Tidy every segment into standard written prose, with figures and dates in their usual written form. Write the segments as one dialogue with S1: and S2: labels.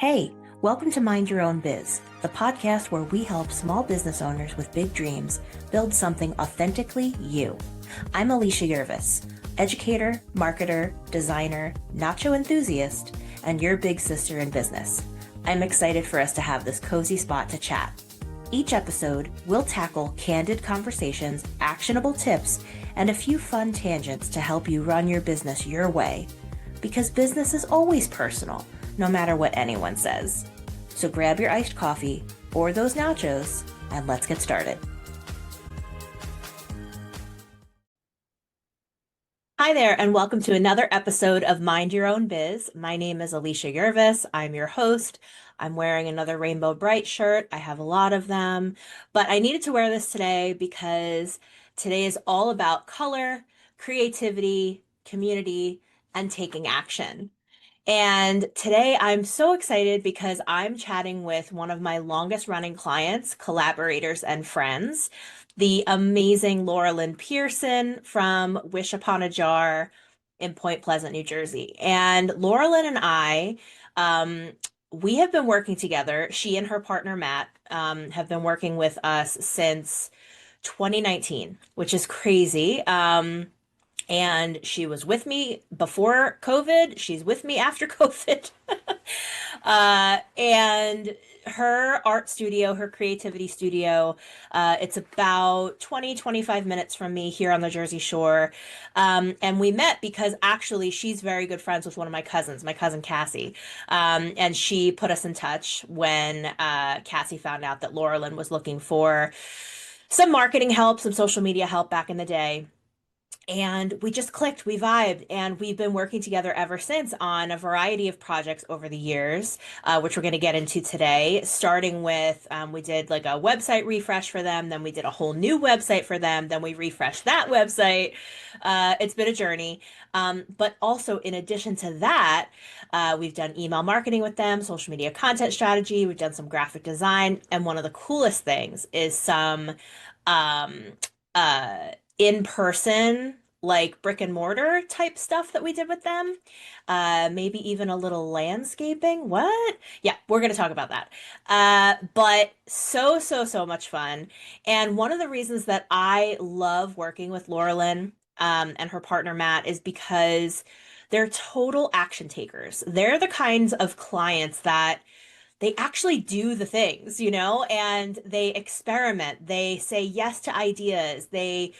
S1: Hey, welcome to Mind Your Own Biz, the podcast where we help small business owners with big dreams build something authentically you. I'm Alicia Yervis, educator, marketer, designer, nacho enthusiast, and your big sister in business. I'm excited for us to have this cozy spot to chat. Each episode, we'll tackle candid conversations, actionable tips, and a few fun tangents to help you run your business your way. Because business is always personal, no matter what anyone says. So grab your iced coffee or those nachos and let's get started. Hi there, and welcome to another episode of Mind Your Own Biz. My name is Alicia Yervis. I'm your host. I'm wearing another Rainbow Bright shirt. I have a lot of them, but I needed to wear this today because today is all about color, creativity, community, and taking action. And today I'm so excited because I'm chatting with one of my longest running clients, collaborators, and friends, the amazing Laurelyn Pearson from Wish Upon a Jar in Point Pleasant, New Jersey. And Laurelyn and I, we have been working together. She and her partner, Matt, have been working with us since 2019, which is crazy. And she was with me before COVID. She's with me after COVID. And her art studio, her creativity studio, it's about 25 minutes from me here on the Jersey Shore. And we met because actually she's very good friends with one of my cousins, my cousin Cassie. And she put us in touch when Cassie found out that Laurelyn was looking for some marketing help, some social media help back in the day. And we just clicked, we vibed, and we've been working together ever since on a variety of projects over the years, which we're going to get into today. Starting with, we did like a website refresh for them, then we did a whole new website for them, then we refreshed that website. It's been a journey. But also, in addition to that, we've done email marketing with them, social media content strategy, we've done some graphic design, and one of the coolest things is some um, in person, like brick and mortar type stuff that we did with them. Maybe even a little landscaping. What? Yeah, we're going to talk about that. But so much fun. And one of the reasons that I love working with Laurelyn and her partner Matt is because they're total action takers. They're the kinds of clients that they actually do the things, and they experiment. They say yes to ideas. They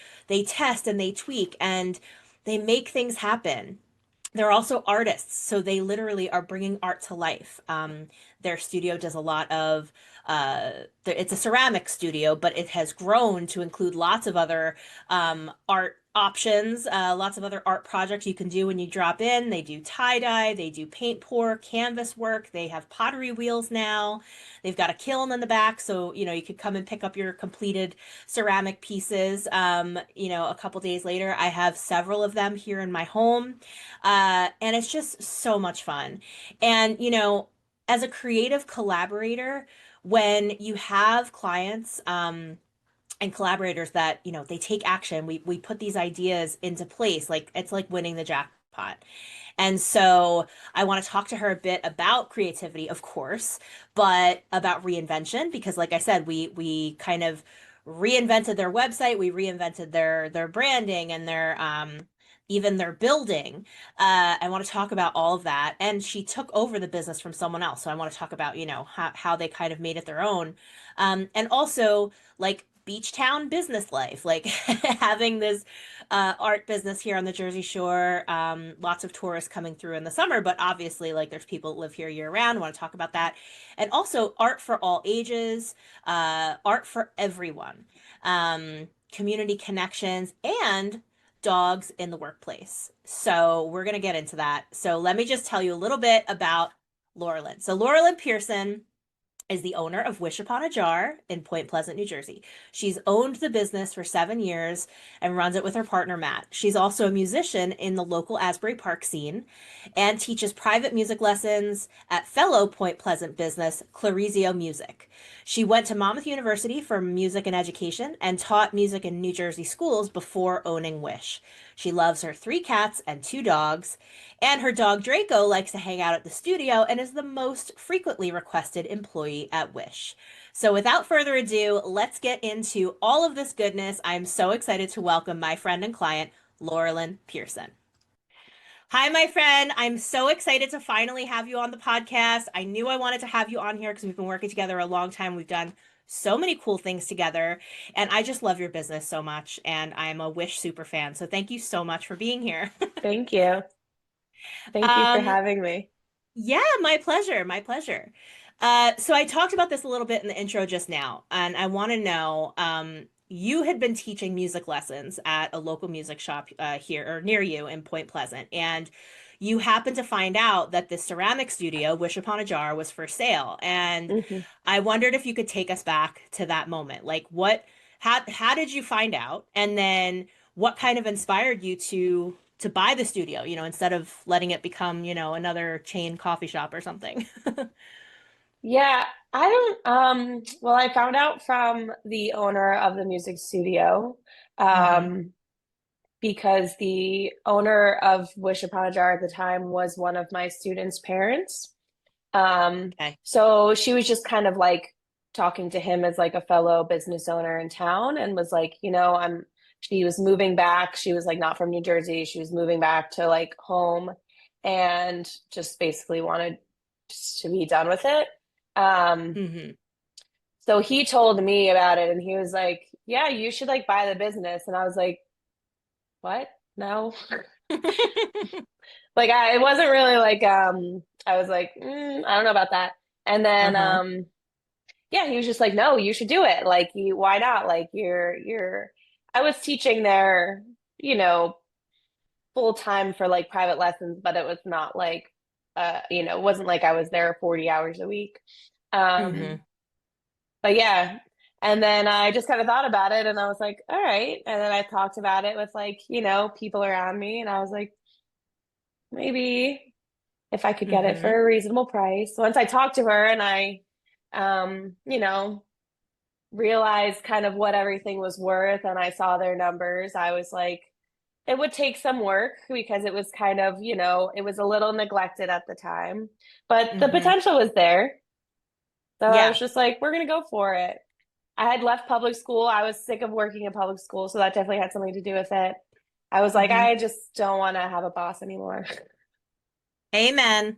S1: test and they tweak and they make things happen. They're also artists, so they literally are bringing art to life. Their studio does a lot of, it's a ceramic studio, but it has grown to include lots of other art options, lots of other art projects you can do when you drop in. They do tie-dye, they do paint pour, canvas work, they have pottery wheels now. They've got a kiln in the back, so you could come and pick up your completed ceramic pieces. A couple days later, I have several of them here in my home. And it's just so much fun. And, as a creative collaborator, when you have clients, and collaborators that, they take action, we put these ideas into place, like it's like winning the jackpot. And so I want to talk to her a bit about creativity, of course, but about reinvention, because like I said, we kind of reinvented their website, we reinvented their branding and their even their building. I want to talk about all of that. And she took over the business from someone else. So I want to talk about, how they kind of made it their own. And also like beach town business life, like having this art business here on the Jersey Shore. Lots of tourists coming through in the summer, but obviously like there's people that live here year round. I want to talk about that. And also art for all ages, art for everyone, community connections, and dogs in the workplace. So we're going to get into that. So let me just tell you a little bit about Laurelyn. So Laurelyn Pearson is the owner of Wish Upon a Jar in Point Pleasant, New Jersey. She's owned the business for 7 years and runs it with her partner, Matt. She's also a musician in the local Asbury Park scene and teaches private music lessons at fellow Point Pleasant business, Clarizio Music. She went to Monmouth University for music and education and taught music in New Jersey schools before owning Wish. She loves her 3 cats and 2 dogs, and her dog Draco likes to hang out at the studio and is the most frequently requested employee at Wish. So without further ado, let's get into all of this goodness. I'm so excited to welcome my friend and client, Laurelyn Pearson. Hi, my friend. I'm so excited to finally have you on the podcast. I knew I wanted to have you on here because we've been working together a long time. We've done so many cool things together, and I just love your business so much, and I'm a Wish super fan. So thank you so much for being here.
S2: Thank you. Thank you for
S1: Um,
S2: having me.
S1: Yeah, my pleasure. My pleasure. So I talked about this a little bit in the intro just now, and I want to know, you had been teaching music lessons at a local music shop here or near you in Point Pleasant, and you happened to find out that this ceramic studio, Wish Upon a Jar, was for sale. And
S2: hmm
S1: I wondered if you could take us back to that moment. Like how did you find out? And then what kind of inspired you to buy the studio, instead of letting it become, another chain coffee shop or something.
S2: Yeah, I don't, well, I found out from the owner of the music studio,
S1: Hmm.
S2: um, because the owner of Wish Upon a Jar at the time was one of my students' parents. Um,
S1: Okay.
S2: so she was just kind of like talking to him as like a fellow business owner in town and was like, she was moving back. She was like not from New Jersey. She was moving back to like home and just basically wanted just to be done with it. Um,
S1: Hmm.
S2: so he told me about it and he was like, yeah, you should like buy the business. And I was like, what? No. Like it wasn't really like I was like, I don't know about that. And then
S1: Uh-huh.
S2: yeah, he was just like, no, you should do it. Like you why not? Like you're I was teaching there, you know, full time for like private lessons, but it was not like it wasn't like I was there 40 hours a week.
S1: Hmm.
S2: Um, but yeah. And then I just kind of thought about it and I was like, all right. And then I talked about it with like, people around me and I was like, maybe if I could get it
S1: Hmm.
S2: for a reasonable price. Once I talked to her and I um, you know, realized kind of what everything was worth and I saw their numbers, I was like, it would take some work because it was kind of, it was a little neglected at the time, but the
S1: Hmm.
S2: potential was there. So I was
S1: Yeah.
S2: just like, we're going to go for it. I had left public school. I was sick of working in public school, so that definitely had something to do with it. I was like,
S1: Hmm.
S2: I just don't want to have a boss anymore.
S1: Amen.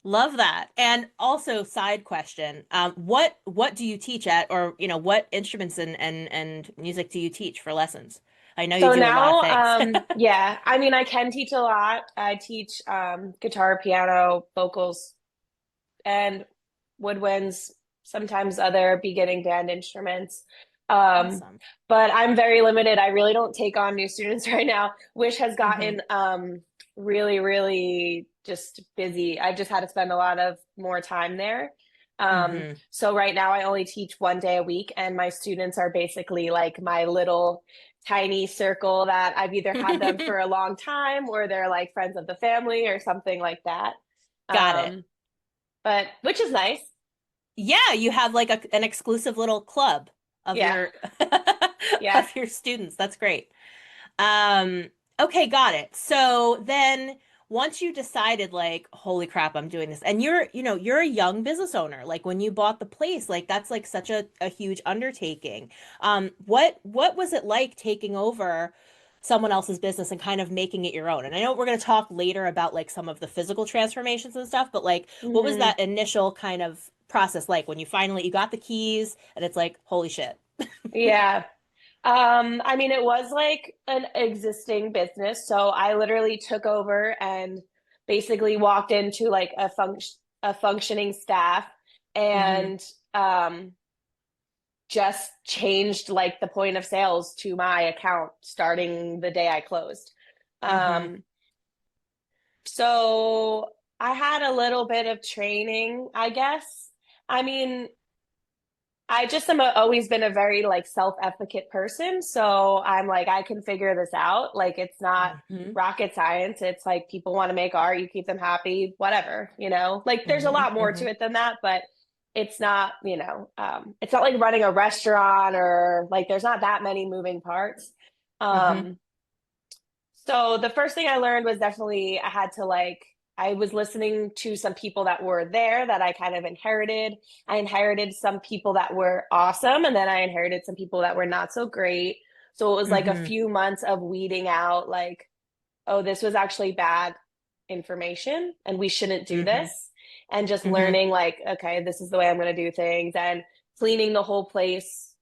S1: Love that. And also, side question, what do you teach at, or what instruments and music do you teach for lessons? I know you
S2: So
S1: do a lot of
S2: now,
S1: things.
S2: yeah, I mean, I can teach a lot. I teach guitar, piano, vocals, and woodwinds, sometimes other beginning band instruments. Um,
S1: Awesome.
S2: but I'm very limited. I really don't take on new students right now. Wish has
S1: Hmm.
S2: gotten really, really just busy. I've just had to spend a lot of more time there.
S1: Hmm.
S2: So right now I only teach one day a week, and my students are basically like my little tiny circle that I've either had them for a long time or they're like friends of the family or something like that.
S1: Got it.
S2: Um, but which is nice.
S1: Yeah, you have like an exclusive little club of
S2: Yeah.
S1: your
S2: Yeah.
S1: of your students. That's great. Um, okay, got it. So then once you decided like, holy crap, I'm doing this, and you're a young business owner. Like when you bought the place, like that's like such a huge undertaking. What was it like taking over someone else's business and kind of making it your own? And I know we're going to talk later about like some of the physical transformations and stuff, but like what was
S2: hmm
S1: that initial kind of process like when you got the keys and it's like, holy shit.
S2: Yeah. I mean, it was like an existing business. So I literally took over and basically walked into like a functioning staff
S1: Hmm.
S2: and just changed like the point of sales to my account starting the day I closed.
S1: Hmm.
S2: Um, so I had a little bit of training, I guess. I mean, I just am always been a very like self-efficient person. So I'm like, I can figure this out. Like, it's not
S1: Hmm.
S2: rocket science. It's like people want to make art, you keep them happy, whatever, you know? Like, there's a
S1: Hmm.
S2: lot more
S1: Hmm.
S2: to it than that, but it's not, it's not like running a restaurant or like there's not that many moving parts.
S1: Hmm.
S2: Um, so the first thing I learned was definitely I had to like I was listening to some people that were there that I kind of inherited. I inherited some people that were awesome, and then I inherited some people that were not so great. So it was like a
S1: Hmm.
S2: few months of weeding out like, oh, this was actually bad information and we shouldn't do
S1: Hmm.
S2: this. And just
S1: Hmm.
S2: learning like, okay, this is the way I'm going to do things and cleaning the whole place.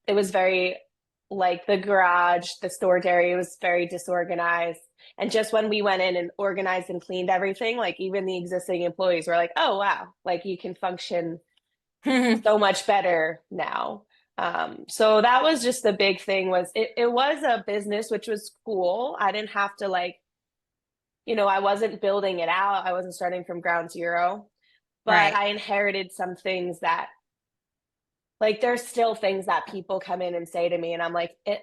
S2: It was very like the garage, the storage area was very disorganized. And just when we went in and organized and cleaned everything, like even the existing employees were like, oh, wow, like you can function
S1: Hmm.
S2: so much better now. So that was just the big thing was it was a business, which was cool. I didn't have to like, I wasn't building it out. I wasn't starting from ground zero, but
S1: Right.
S2: I inherited some things that like there's still things that people come in and say to me and I'm like, it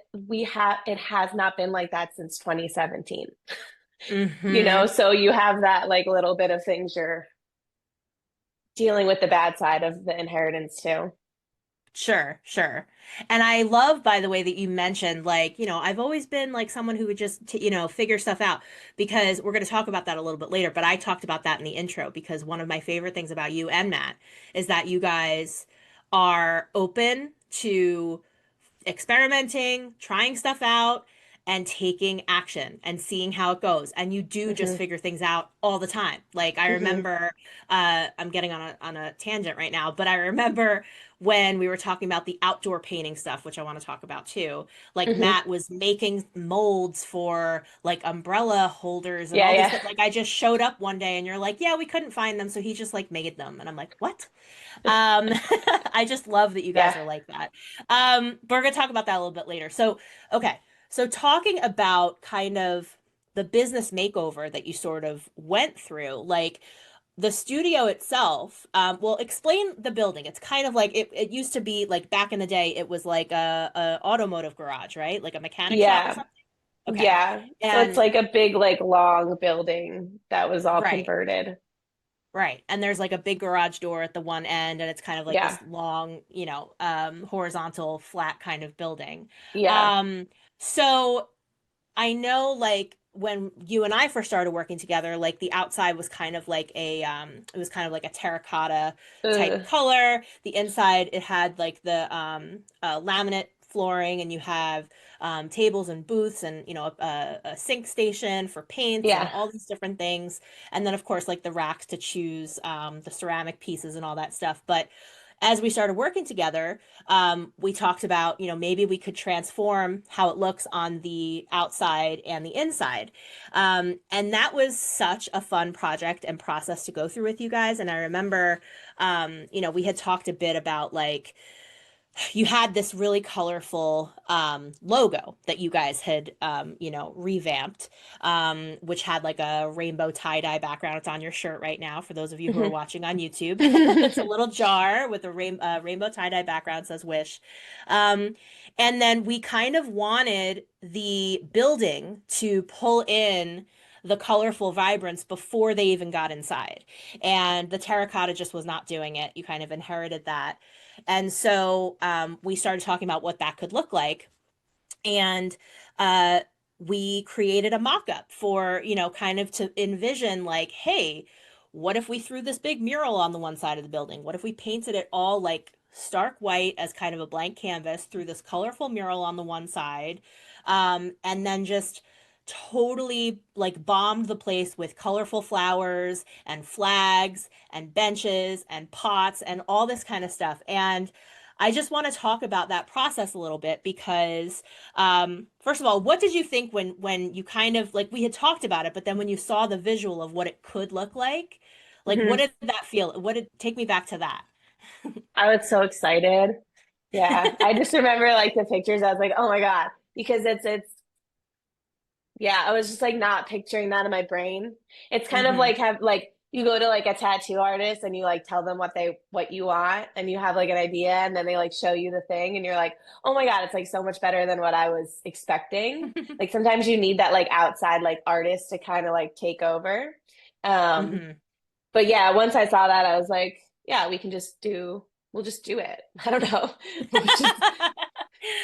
S2: has not been like that since 2017.
S1: Hmm.
S2: So you have that like little bit of things you're dealing with the bad side of the inheritance too.
S1: Sure, sure. And I love, by the way, that you mentioned, like, I've always been like someone who would just, figure stuff out because we're going to talk about that a little bit later. But I talked about that in the intro because one of my favorite things about you and Matt is that you guys are open to experimenting, trying stuff out, and taking action and seeing how it goes. And you do just
S2: Hmm.
S1: figure things out all the time. Like I
S2: Hmm.
S1: remember, I'm getting on a tangent right now, but I remember when we were talking about the outdoor painting stuff, which I want to talk about too. Like
S2: Hmm.
S1: Matt was making molds for like umbrella holders and
S2: Yeah,
S1: all these
S2: yeah,
S1: things. Like I just showed up one day and you're like, yeah, we couldn't find them, so he just like made them, and I'm like, what? Um, I just love that you guys
S2: yeah.
S1: are like that. But we're gonna talk about that a little bit later. So, okay. So talking about kind of the business makeover that you sort of went through, like the studio itself, well, explain the building. It's kind of like it used to be like back in the day, it was like a automotive garage, right? Like a mechanic shop or
S2: Yeah.
S1: something. Okay.
S2: Yeah. So it's
S1: And
S2: like a big, like long building that was all
S1: right.
S2: converted.
S1: Right. And there's like a big garage door at the one end, and it's kind of like
S2: Yeah.
S1: this long, horizontal, flat kind of building.
S2: Yeah.
S1: Um, so I know like when you and I first started working together, like the outside was kind of like it was kind of like a terracotta type
S2: Ugh.
S1: color. The inside it had like the laminate flooring, and you have tables and booths, and a sink station for paints and
S2: Yeah.
S1: all these different things. And then of course like the racks to choose the ceramic pieces and all that stuff. But as we started working together, we talked about, maybe we could transform how it looks on the outside and the inside. And that was such a fun project and process to go through with you guys. And I remember, we had talked a bit about like, you had this really colorful logo that you guys had revamped, which had like a rainbow tie-dye background. It's on your shirt right now for those of you who are
S2: Mhm.
S1: watching on YouTube. It's a little jar with a rainbow tie-dye background, says Wish. um, and then we kind of wanted the building to pull in the colorful vibrance before they even got inside, and the terracotta just was not doing it. You kind of inherited that. And so we started talking about what that could look like. And uh, we created a mock-up for, kind of to envision like, hey, what if we threw this big mural on the one side of the building? What if we painted it all like stark white as kind of a blank canvas, threw this colorful mural on the one side, and then just totally like bombed the place with colorful flowers and flags and benches and pots and all this kind of stuff. And I just want to talk about that process a little bit because first of all, what did you think when you kind of like we had talked about it, but then when you saw the visual of what it could look like what
S2: Mhm.
S1: did that feel? What did take me back to that?
S2: I was so excited. Yeah. I just remember like the pictures. I was like, oh my God, because it's Yeah, I was just like not picturing that in my brain. It's kind of
S1: Hmm.
S2: like have like you go to like a tattoo artist and you like tell them what you want and you have like an idea and then they like show you the thing and you're like, "Oh my God, it's like so much better than what I was expecting." Like sometimes you need that like outside like artist to kind of like take over. Um,
S1: Hmm.
S2: but yeah, once I saw that I was like, yeah, we'll just do it. I don't know. We'll just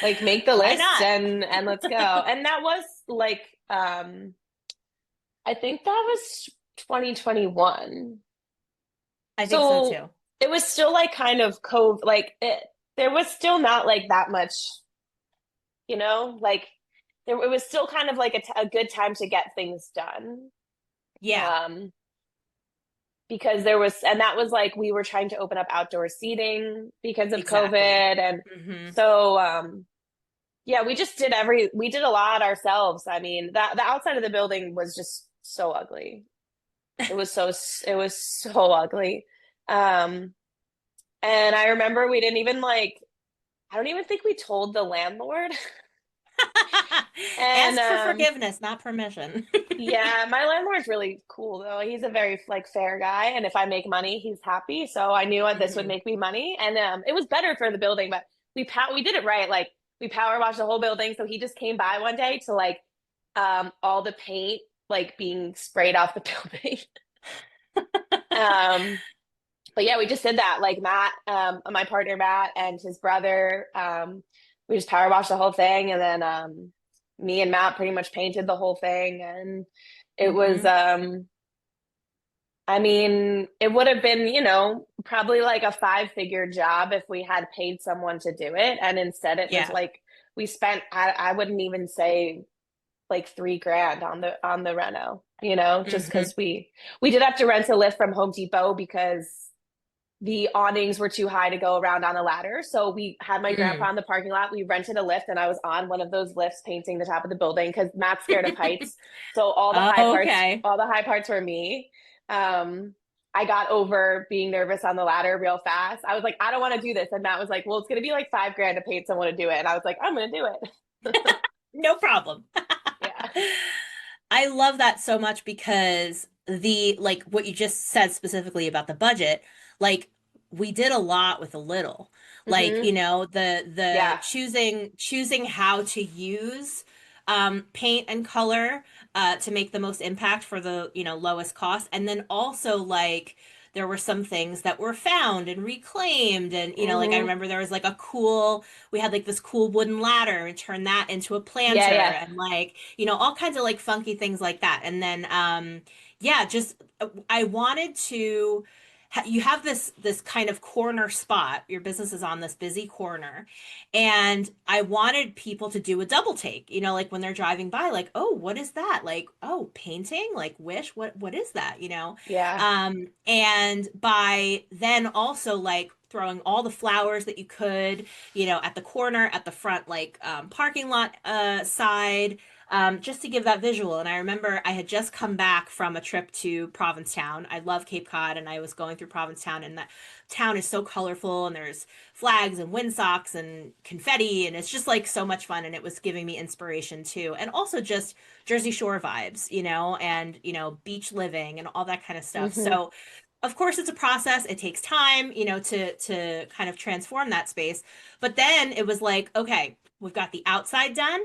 S2: like make the
S1: Why
S2: list
S1: not?
S2: and let's go. And that was like I think that was 2021.
S1: I think so
S2: So
S1: too.
S2: it was still like kind of COVID, there was still not like that much, like it was still kind of like a good time to get things done.
S1: Yeah,
S2: Um, because and that was like we were trying to open up outdoor seating because of COVID.
S1: exactly.
S2: And
S1: Hmm.
S2: so, yeah, we did a lot ourselves. I mean, the outside of the building was just so ugly. It was so ugly. Um, and I remember we didn't even I don't even think we told the landlord. And
S1: Ask for forgiveness, not permission.
S2: yeah, my landlord's really cool though. He's a very like fair guy, and if I make money, he's happy. So I knew this would
S1: Hmm.
S2: make me money, and it was better for the building. But we did it right. Like we power washed the whole building. So he just came by one day to all the paint like being sprayed off the building. um, but yeah, we just did that. Like Matt, my partner Matt and his brother, we just power washed the whole thing, and then me and Matt pretty much painted the whole thing, and it was,
S1: Hmm.
S2: I mean, it would have been, probably like a five-figure job if we had paid someone to do it, and instead it was
S1: Yeah.
S2: like we spent, I wouldn't even say like 3 grand on the reno, just
S1: Hmm.
S2: because we did have to rent a lift from Home Depot because the awnings were too high to go around on a ladder. So we had my grandpa
S1: Mm.
S2: in the parking lot. We rented a lift and I was on one of those lifts painting the top of the building because Matt's scared of heights. So
S1: Okay.
S2: all the high parts were me. I got over being nervous on the ladder real fast. I was like, I don't want to do this. And Matt was like, well, it's going to be like 5 grand to pay someone to do it. And I was like, I'm going to do it.
S1: No problem.
S2: Yeah.
S1: I love that so much because like what you just said specifically about the budget, like we did a lot with a little. Like,
S2: Hmm.
S1: the
S2: Yeah.
S1: choosing how to use paint and color to make the most impact for the, lowest cost. And then also like there were some things that were found and reclaimed and like I
S2: Hmm.
S1: remember there was like we had like this cool wooden ladder and turned that into a
S2: Yeah.
S1: planter
S2: Yeah.
S1: and like all kinds of like funky things like that. And then yeah, just I wanted to you have this kind of corner spot. Your business is on this busy corner. And I wanted people to do a double take, like when they're driving by, like, oh, what is that? Like, oh, painting, like wish, what is that,
S2: Yeah.
S1: And by then also like throwing all the flowers that you could, at the corner, at the front, like parking lot side, just to give that visual. And I remember I had just come back from a trip to Provincetown. I love Cape Cod, and I was going through Provincetown, and that town is so colorful, and there's flags and windsocks and confetti, and it's just like so much fun. And it was giving me inspiration too, and also just Jersey Shore vibes, and beach living and all that kind of stuff.
S2: Hmm.
S1: So of course it's a process. It takes time, to kind of transform that space. But then it was like, okay, we've got the outside done.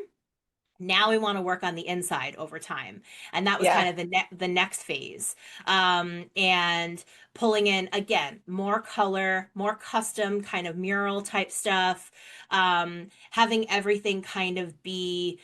S1: Now we want to work on the inside over time. And that was
S2: Yeah.
S1: kind of the next phase. And pulling in again more color, more custom kind of mural type stuff. Having everything kind of be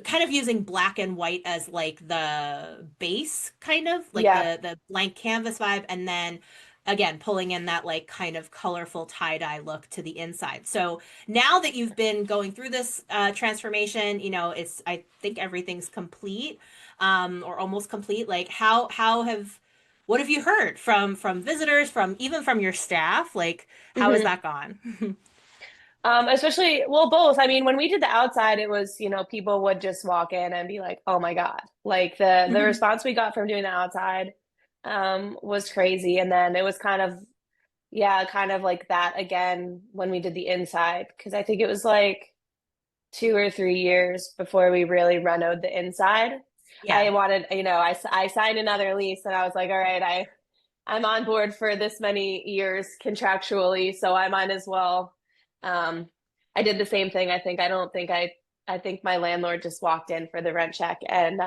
S1: kind of using black and white as like the base, kind of like
S2: Yeah.
S1: the blank canvas vibe, and then again pulling in that like kind of colorful tie-dye look to the inside. So now that you've been going through this transformation, it's I think everything's complete, or almost complete. Like how have what have you heard from visitors, from even from your staff? Like how has
S2: Hmm.
S1: that gone?
S2: Especially, well, both. I mean, when we did the outside, it was, people would just walk in and be like, "Oh my God." Like the response we got from doing the outside was crazy. And then it was kind of, yeah, kind of like that again when we did the inside because I think it was like 2 or 3 years before we really renoed the inside. I
S1: Yeah.
S2: wanted, I signed another lease and I was like, all right, I'm on board for this many years contractually, so I might as well. Um, I did the same thing. I don't think I think my landlord just walked in for the rent check and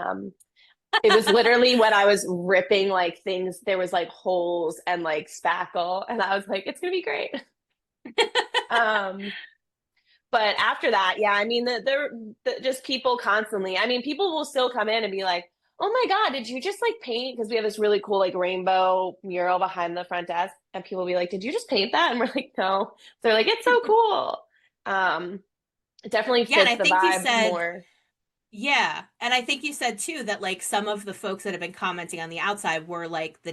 S2: it was literally when I was ripping like things, there was like holes and like spackle, and I was like, it's gonna be great. Um, but after that, yeah, I mean, just people constantly. I mean, people will still come in and be like, "Oh my God, did you just like paint?" Because we have this really cool like rainbow mural behind the front desk, and people will be like, "Did you just paint that?" And we're like, "No." They're like, "It's so cool." Um, it definitely
S1: Yeah, and
S2: fits
S1: I
S2: the
S1: think you
S2: vibe
S1: said,
S2: more.
S1: yeah, and I think you said too that like some of the folks that have been commenting on the outside were like the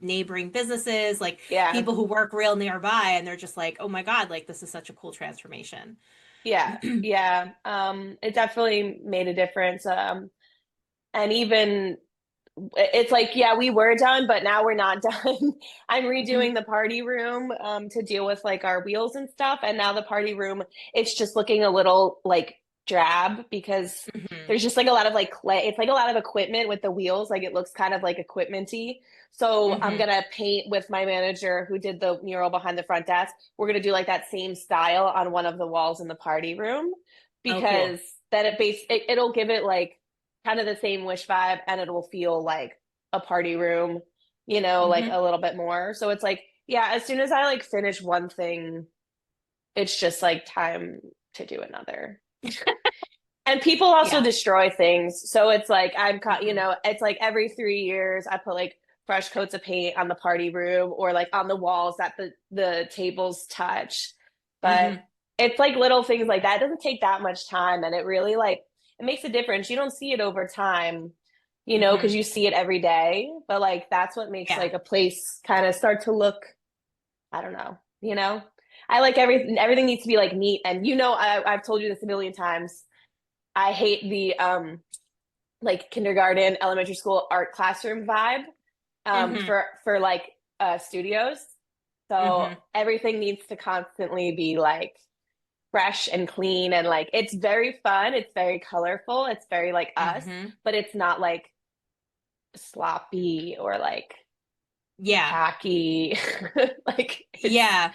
S1: neighboring businesses, like
S2: Yeah,
S1: people who work real nearby, and they're just like, oh my God, like this is such a cool transformation.
S2: yeah, yeah. It definitely made a difference. And even it's like, yeah, we were done, but now we're not done. I'm redoing the party room to deal with like our wheels and stuff. And now the party room, it's just looking a little like drab because
S1: Hmm.
S2: there's just like a lot of like clay. It's like a lot of equipment with the wheels. Like it looks kind of like equipmenty. So I'm
S1: Hmm.
S2: gonna paint with my manager who did the mural behind the front desk. We're gonna do like that same style on one of the walls in the party room
S1: Oh,
S2: because
S1: cool.
S2: then it'll give it like kind of the same wish vibe and it will feel like a party room, like
S1: Hmm.
S2: a little bit more. So it's like, yeah, as soon as I like finish one thing, it's just like time to do another. And people also
S1: Yeah.
S2: destroy things. So it's like
S1: Hmm.
S2: it's like every 3 years I put like fresh coats of paint on the party room or like on the walls that the tables touch. But
S1: Hmm.
S2: it's like little things like that. It doesn't take that much time and it really like it makes a difference. You don't see it over time, because
S1: Hmm.
S2: you see it every day. But like that's what makes
S1: Yeah.
S2: like a place kind of start to look, I don't know. I like everything needs to be like neat and I've told you this a million times. I hate the like kindergarten, elementary school art classroom vibe
S1: Hmm.
S2: for like studios. So
S1: Hmm.
S2: everything needs to constantly be like fresh and clean and like it's very fun, it's very colorful, it's very like us,
S1: Hmm.
S2: but it's not like sloppy or like
S1: Yeah.
S2: tacky. Like it's
S1: Yeah.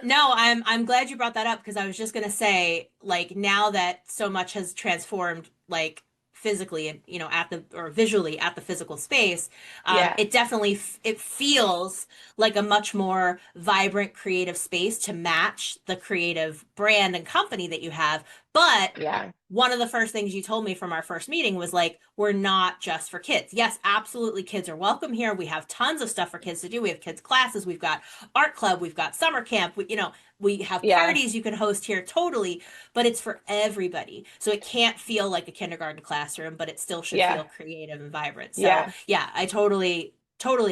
S1: No, I'm glad you brought that up because I was just gonna say, like, now that so much has transformed, like physically and at the or visually at the physical space,
S2: yeah,
S1: it definitely it feels like a much more vibrant creative space to match the creative brand and company that you have. But
S2: yeah,
S1: one of the first things you told me from our first meeting was like, we're not just for kids. Yes, absolutely, kids are welcome here. We have tons of stuff for kids to do. We have kids classes. We've got art club, we've got summer camp, we have
S2: yeah,
S1: parties you can host here totally, but it's for everybody. So it can't feel like a kindergarten classroom, but it still should
S2: yeah,
S1: feel creative and vibrant. So
S2: yeah.
S1: yeah, I totally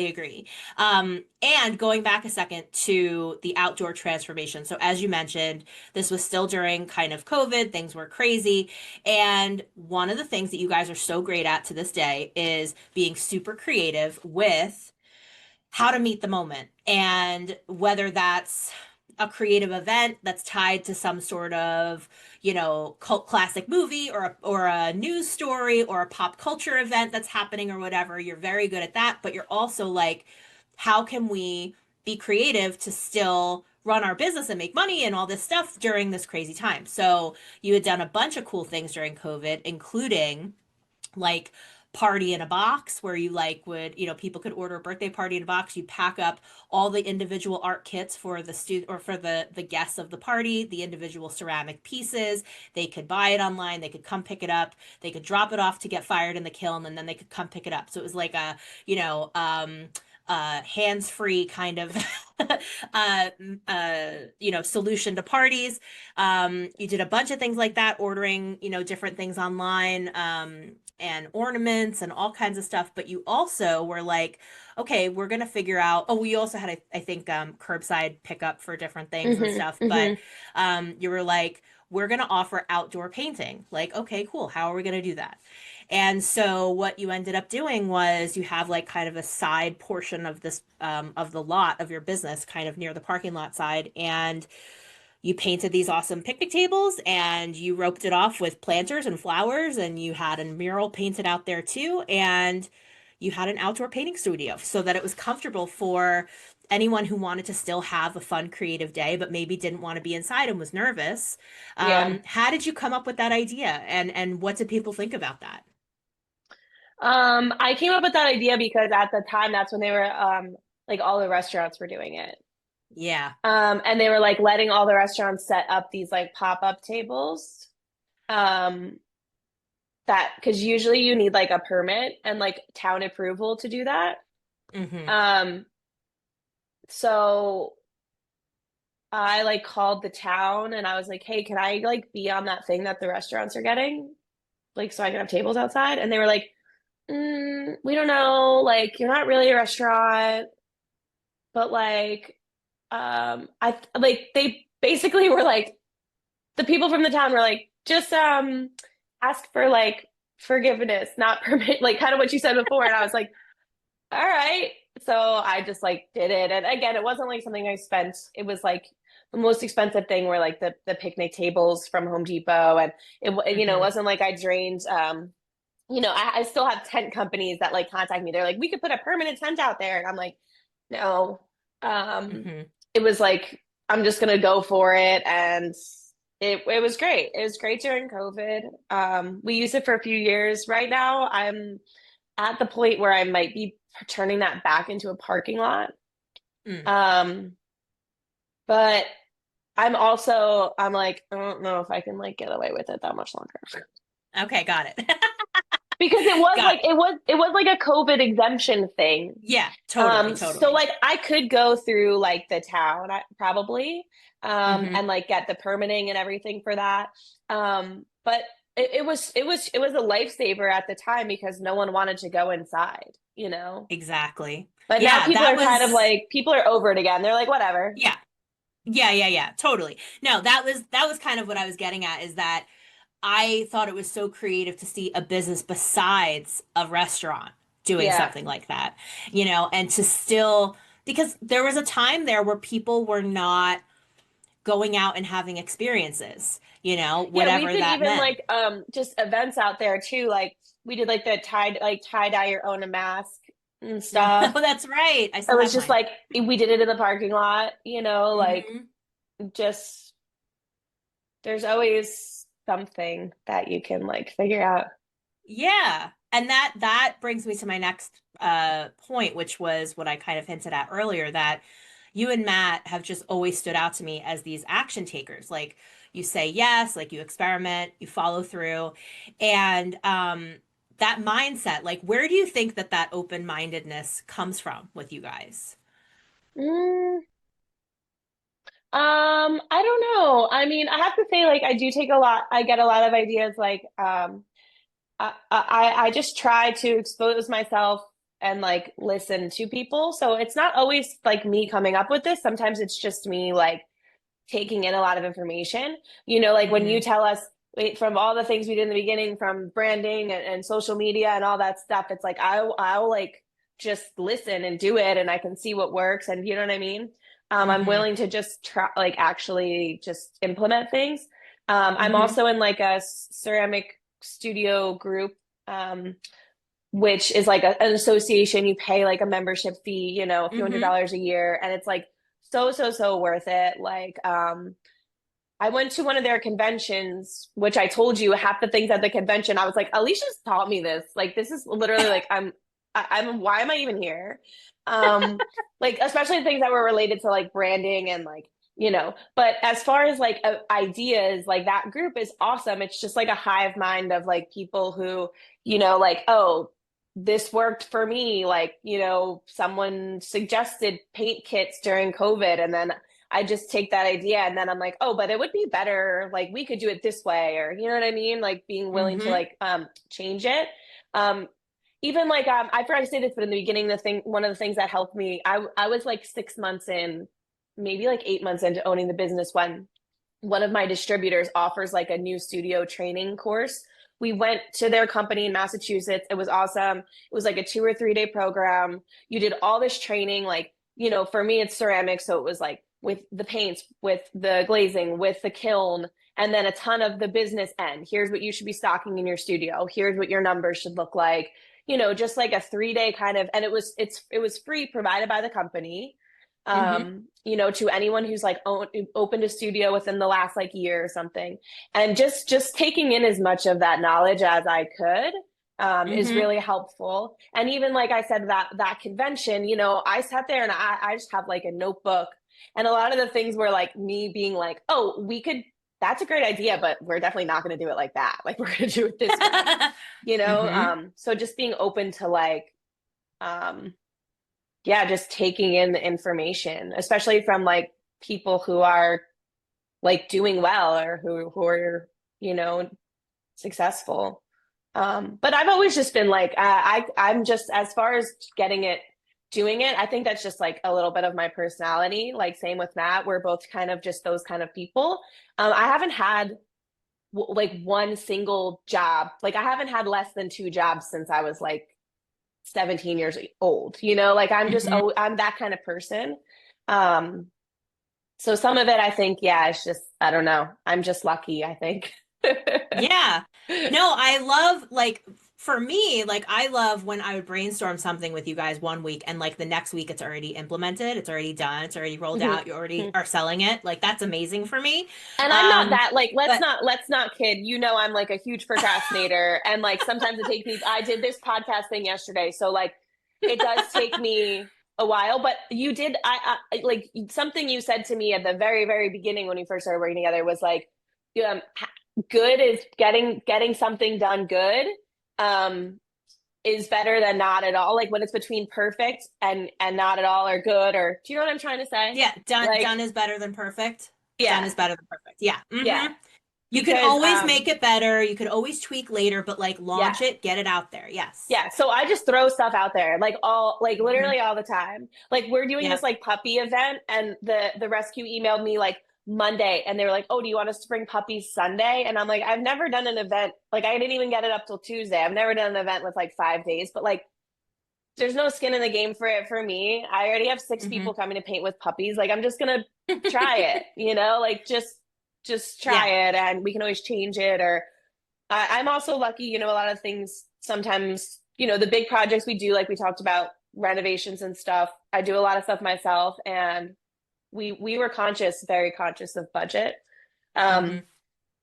S1: agree. And going back a second to the outdoor transformation. So as you mentioned, this was still during kind of COVID, things were crazy. And one of the things that you guys are so great at to this day is being super creative with how to meet the moment. And whether that's a creative event that's tied to some sort of, cult classic movie or a news story or a pop culture event that's happening or whatever, you're very good at that. But you're also like, how can we be creative to still run our business and make money and all this stuff during this crazy time? So you had done a bunch of cool things during COVID, including like party in a box where you like would people could order a birthday party in a box. You pack up all the individual art kits for the student or for the guests of the party, the individual ceramic pieces. They could buy it online, they could come pick it up, they could drop it off to get fired in the kiln, and then they could come pick it up. So it was like a hands-free kind of uh, solution to parties. You did a bunch of things like that, ordering, different things online, and ornaments and all kinds of stuff. But you also were like, okay, we're gonna figure out. Oh, we also had, I think, curbside pickup for different things and
S2: Hmm.
S1: stuff. But
S2: Hmm.
S1: you were like, we're gonna offer outdoor painting. Like, okay, cool. How are we gonna do that? And so what you ended up doing was you have like kind of a side portion of this of the lot of your business kind of near the parking lot side, and you painted these awesome picnic tables and you roped it off with planters and flowers and you had a mural painted out there too. And you had an outdoor painting studio so that it was comfortable for anyone who wanted to still have a fun, creative day, but maybe didn't want to be inside and was nervous.
S2: Yeah.
S1: How did you come up with that idea? And what did people think about that?
S2: I came up with that idea because at the time that's when they were like all the restaurants were doing it.
S1: Yeah.
S2: And they were like letting all the restaurants set up these like pop-up tables. Um, that because usually you need like a permit and like town approval to do that.
S1: Hmm.
S2: Um, so I like called the town and I was like, "Hey, can I like be on that thing that the restaurants are getting? Like so I can have tables outside?" And they were like, we don't know, like you're not really a restaurant, but like I like they basically were like the people from the town were like, just ask for like forgiveness, not permit, like kind of what you said before. And I was like, all right. So I just like did it. And again, it wasn't like something I spent. It was like the most expensive thing were like the picnic tables from Home Depot. And it
S1: Hmm.
S2: wasn't like I drained I still have tent companies that like contact me. They're like, we could put a permanent tent out there. And I'm like, no. Um,
S1: Hmm.
S2: it was like, I'm just gonna go for it. And it was great. It was great during COVID. We used it for a few years. Right now, I'm at the point where I might be turning that back into a parking lot.
S1: Mm.
S2: Um, but I'm like, I don't know if I can like get away with it that much longer.
S1: Okay, got it.
S2: Because it was
S1: Got
S2: like
S1: it.
S2: it was like a COVID exemption thing.
S1: Yeah, totally,
S2: So
S1: totally.
S2: like I could go through like the town probably,
S1: Hmm.
S2: and like get the permitting and everything for that. But it was a lifesaver at the time because no one wanted to go inside, you know.
S1: Exactly.
S2: But now
S1: Yeah,
S2: people
S1: that
S2: are kind of
S1: was,
S2: like people are over it again. They're like, whatever.
S1: yeah. Yeah, yeah, yeah, totally. No, that was kind of what I was getting at is that I thought it was so creative to see a business besides a restaurant doing
S2: Yeah.
S1: something like that, and to still, because there was a time there where people were not going out and having experiences,
S2: Yeah, we
S1: whatever
S2: did
S1: that
S2: even
S1: meant.
S2: like just events out there too. Like we did like the tie dye your own a mask and
S1: Oh,
S2: stuff.
S1: that's right. I
S2: It
S1: still
S2: was
S1: have
S2: just
S1: mine.
S2: like we did it in the parking lot, like
S1: Hmm.
S2: just there's always something that you can like figure out.
S1: Yeah. And that brings me to my next point, which was what I kind of hinted at earlier, that you and Matt have just always stood out to me as these action takers. Like you say yes, like you experiment, you follow through. And that mindset, like where do you think that open-mindedness comes from with you guys?
S2: Mm, I don't know. I mean, I have to say, like, I do take a lot. I get a lot of ideas. Like, I just try to expose myself and like listen to people. So it's not always like me coming up with this. Sometimes it's just me like taking in a lot of information. Like when you
S1: Hmm.
S2: tell us from all the things we did in the beginning, from branding and social media and all that stuff, it's like I'll like just listen and do it, and I can see what works, and you know what I mean. I'm
S1: Hmm.
S2: willing to just try, like actually just implement things. I'm
S1: Hmm.
S2: also in like a ceramic studio group, which is like an association. You pay like a membership fee, a few hundred
S1: Hmm.
S2: dollars a year, and it's like so worth it. Like, I went to one of their conventions, which I told you half the things at the convention. I was like, Alicia's taught me this. Like, this is literally like I'm why am I even here? Like especially things that were related to like branding and like But as far as like ideas, like that group is awesome. It's just like a hive mind of like people who like oh this worked for me. Like someone suggested paint kits during COVID, and then I just take that idea and then I'm like, oh, but it would be better. Like we could do it this way, or you know what I mean? Like being willing to
S1: Hmm.
S2: like change it. Um Even like I forgot to say this, but in the beginning, one of the things that helped me, I was like 6 months in, maybe like 8 months into owning the business when one of my distributors offers like a new studio training course. We went to their company in Massachusetts. It was awesome. It was like a 2 or 3 day program. You did all this training, like, for me, it's ceramics. So it was like with the paints, with the glazing, with the kiln, and then a ton of the business end. Here's what you should be stocking in your studio. Here's what your numbers should look like. Just like a 3-day kind of, and it was free, provided by the company.
S1: Mm-hmm.
S2: To anyone who's like opened a studio within the last like year or something, and just taking in as much of that knowledge as I could is
S1: Mm-hmm.
S2: really helpful. And even like I said, that convention, I sat there and I just have like a notebook, and a lot of the things were like me being like, oh, we could. That's a great idea, but we're definitely not going to do it like that. Like we're going to do it this way,
S1: Mm-hmm.
S2: So just being open to like, yeah, just taking in the information, especially from like people who are like doing well or who are, successful. But I've always just been like, I'm just, as far as doing it, I think that's just like a little bit of my personality. Like same with Matt, we're both kind of just those kind of people. I haven't had like one single job. Like I haven't had less than 2 jobs since I was like 17 years old, like
S1: Mm-hmm.
S2: I'm that kind of person. Um, so some of it, I think, yeah, it's just, I don't know. I'm just lucky, I think.
S1: Yeah. No, I love like for me, like I love when I would brainstorm something with you guys one week and like the next week it's already implemented, it's already done, it's already rolled
S2: Mhm.
S1: out, you already
S2: Mhm.
S1: are selling it. Like that's amazing for me.
S2: And I'm not
S1: Um,
S2: that like
S1: but
S2: let's not kid. I'm like a huge procrastinator, and like sometimes it takes me. I did this podcast thing yesterday, so like it does take me a while. But you did I like something you said to me at the very very beginning when we first started working together was like, um, good is getting something done good. Um, is better than not at all. Like when it's between perfect and not at all or good, or do you know what I'm trying to say?
S1: yeah, done
S2: Like,
S1: is better than perfect. Done
S2: yeah,
S1: is better than perfect. Yeah.
S2: yeah.
S1: Mm-hmm. You can
S2: Because
S1: always make it better. You can always tweak later, but like
S2: yeah,
S1: launch it, get it out there. Yes.
S2: yeah. So I just throw stuff out there like
S1: Hmm.
S2: literally all the time. Like we're doing this
S1: Yep.
S2: like puppy event, and the rescue emailed me like Monday, and they were like, oh, do you want us to bring puppies Sunday? And I'm like, I've never done an event, like I didn't even get it up till Tuesday. I've never done an event with like 5 days, but like there's no skin in the game for it for me. I already have 6 people
S1: Hmm.
S2: coming to paint with puppies. Like I'm just gonna try it, like just try
S1: Yeah.
S2: it, and we can always change it. Or I'm also lucky, a lot of things sometimes, the big projects we do, like we talked about renovations and stuff. I do a lot of stuff myself, and we were very conscious of budget. Um,
S1: Hmm.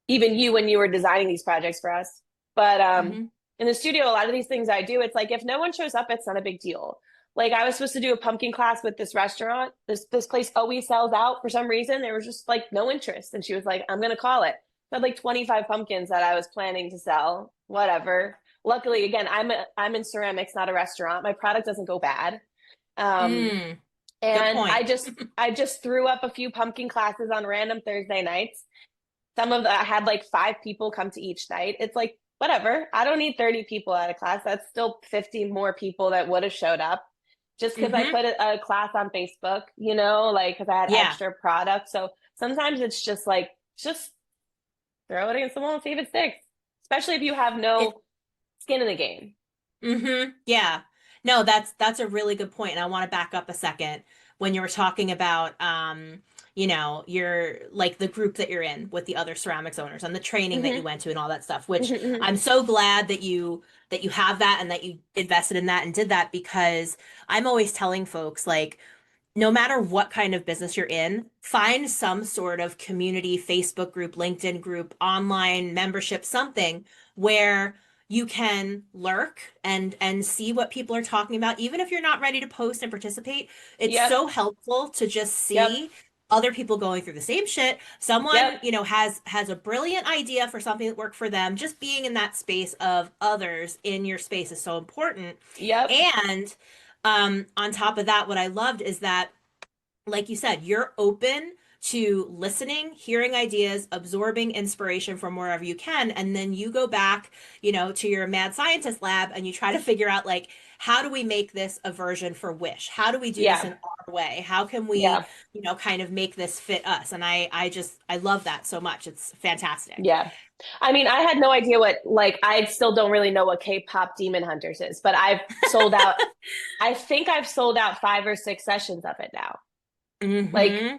S2: even you when you were designing these projects for us. But
S1: Hmm.
S2: in the studio, a lot of these things I do, it's like if no one shows up, it's not a big deal. Like I was supposed to do a pumpkin class with this restaurant. This place always sells out for some reason. There was just like no interest, and she was like, "I'm gonna call it." I had like 25 pumpkins that I was planning to sell. Whatever. Luckily, again, I'm in ceramics, not a restaurant. My product doesn't go bad. Um,
S1: Mm. Good
S2: and
S1: point.
S2: I just threw up a few pumpkin classes on random Thursday nights. I had like 5 people come to each night. It's like, whatever. I don't need 30 people at a class. That's still 50 more people that would have showed up just because I
S1: Hmm.
S2: put a class on Facebook, like because I had
S1: Yeah.
S2: extra product. So sometimes it's just like, just throw it against the wall and see if it sticks, especially if you have
S1: It,
S2: no skin in the game.
S1: Yeah. No, that's a really good point. And I want to back up a second when you were talking about your like the group that you're in with the other ceramics owners and the training that you
S2: Hmm.
S1: went to and all that stuff, which
S2: Hmm.
S1: I'm so glad that you have that and that you invested in that and did that because I'm always telling folks like no matter what kind of business you're in, find some sort of community, Facebook group, LinkedIn group, online membership, something where you can lurk and see what people are talking about. Even if you're not ready to post and participate, it's
S2: Yep.
S1: so helpful to just
S2: Yep.
S1: see other people going through the same shit.
S2: Yep.
S1: Someone, has a brilliant idea for something that worked for them. Just being in that space of others in your space is so important.
S2: Yep.
S1: And on top of that, what I loved is that, like you said, you're open to listening, hearing ideas, absorbing inspiration from wherever you can, and then you go back, to your mad scientist lab and you try to figure out like, how do we make this a version for Wish? How do we do this
S2: Yeah.
S1: in our way? How can we,
S2: Yeah.
S1: kind of make this fit us? And I love that so much. It's fantastic.
S2: Yeah. I mean, I had no idea like, I still don't really know what K-pop Demon Hunters is, but I think I've sold out 5 or 6 sessions of it now. Like,
S1: Mm-hmm.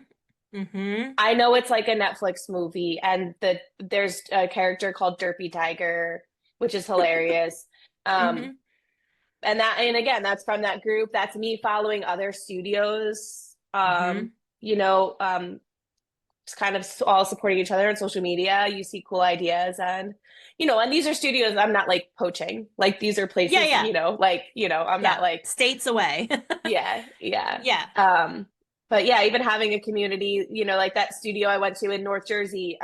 S1: Mm-hmm.
S2: I know it's like a Netflix movie, and there's a character called Derpy Tiger, which is hilarious. Um,
S1: Mm-hmm.
S2: and again, that's from that group. That's me following other studios.
S1: Mm-hmm.
S2: You know, just kind of all supporting each other on social media. You see cool ideas, and and these are studios. I'm not like poaching. Like these are
S1: Yeah,
S2: places,
S1: yeah,
S2: I'm not
S1: yeah.
S2: like,
S1: States away.
S2: yeah, yeah.
S1: Yeah.
S2: But yeah, even having a community, like that studio I went to in North Jersey,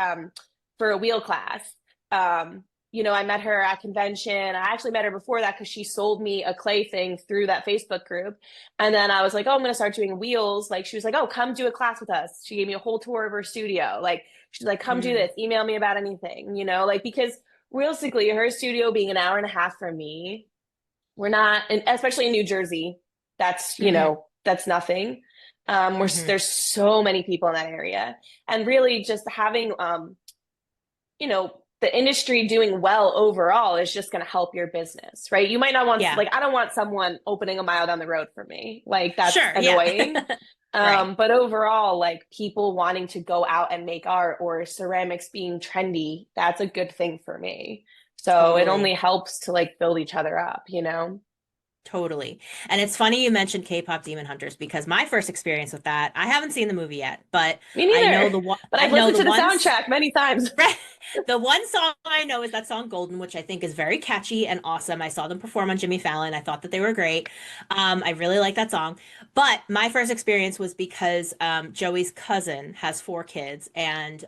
S2: for a wheel class. Um, I met her at convention. I actually met her before that because she sold me a clay thing through that Facebook group. And then I was like, oh, I'm going to start doing wheels. Like, she was like, oh, come do a class with us. She gave me a whole tour of her studio. Like, she's like, come do
S1: Mm.
S2: this, email me about anything, like, because realistically, her studio being an hour and a half from me, we're not, and especially in New Jersey, that's,
S1: Mm-hmm.
S2: that's nothing.
S1: Mm-hmm.
S2: There's so many people in that area. And really just having, the industry doing well overall is just going to help your business, right? You might not want,
S1: Yeah.
S2: like, I don't want someone opening a mile down the road for me. Like, that's
S1: Sure. Yeah.
S2: annoying.
S1: Right.
S2: But overall, like, people wanting to go out and make art or ceramics being trendy, that's a good thing for me. So it only
S1: Totally.
S2: helps to like build each other up.
S1: Totally. And it's funny you mentioned K-pop Demon Hunters because my first experience with that, I haven't seen the movie yet, but
S2: Me
S1: I know
S2: neither.
S1: the one,
S2: But
S1: I
S2: I've
S1: know
S2: listened
S1: the
S2: to the
S1: ones,
S2: soundtrack many times.
S1: the one song I know is that song Golden, which I think is very catchy and awesome. I saw them perform on Jimmy Fallon. I thought that they were great. I really like that song. But my first experience was because Joey's cousin has four kids and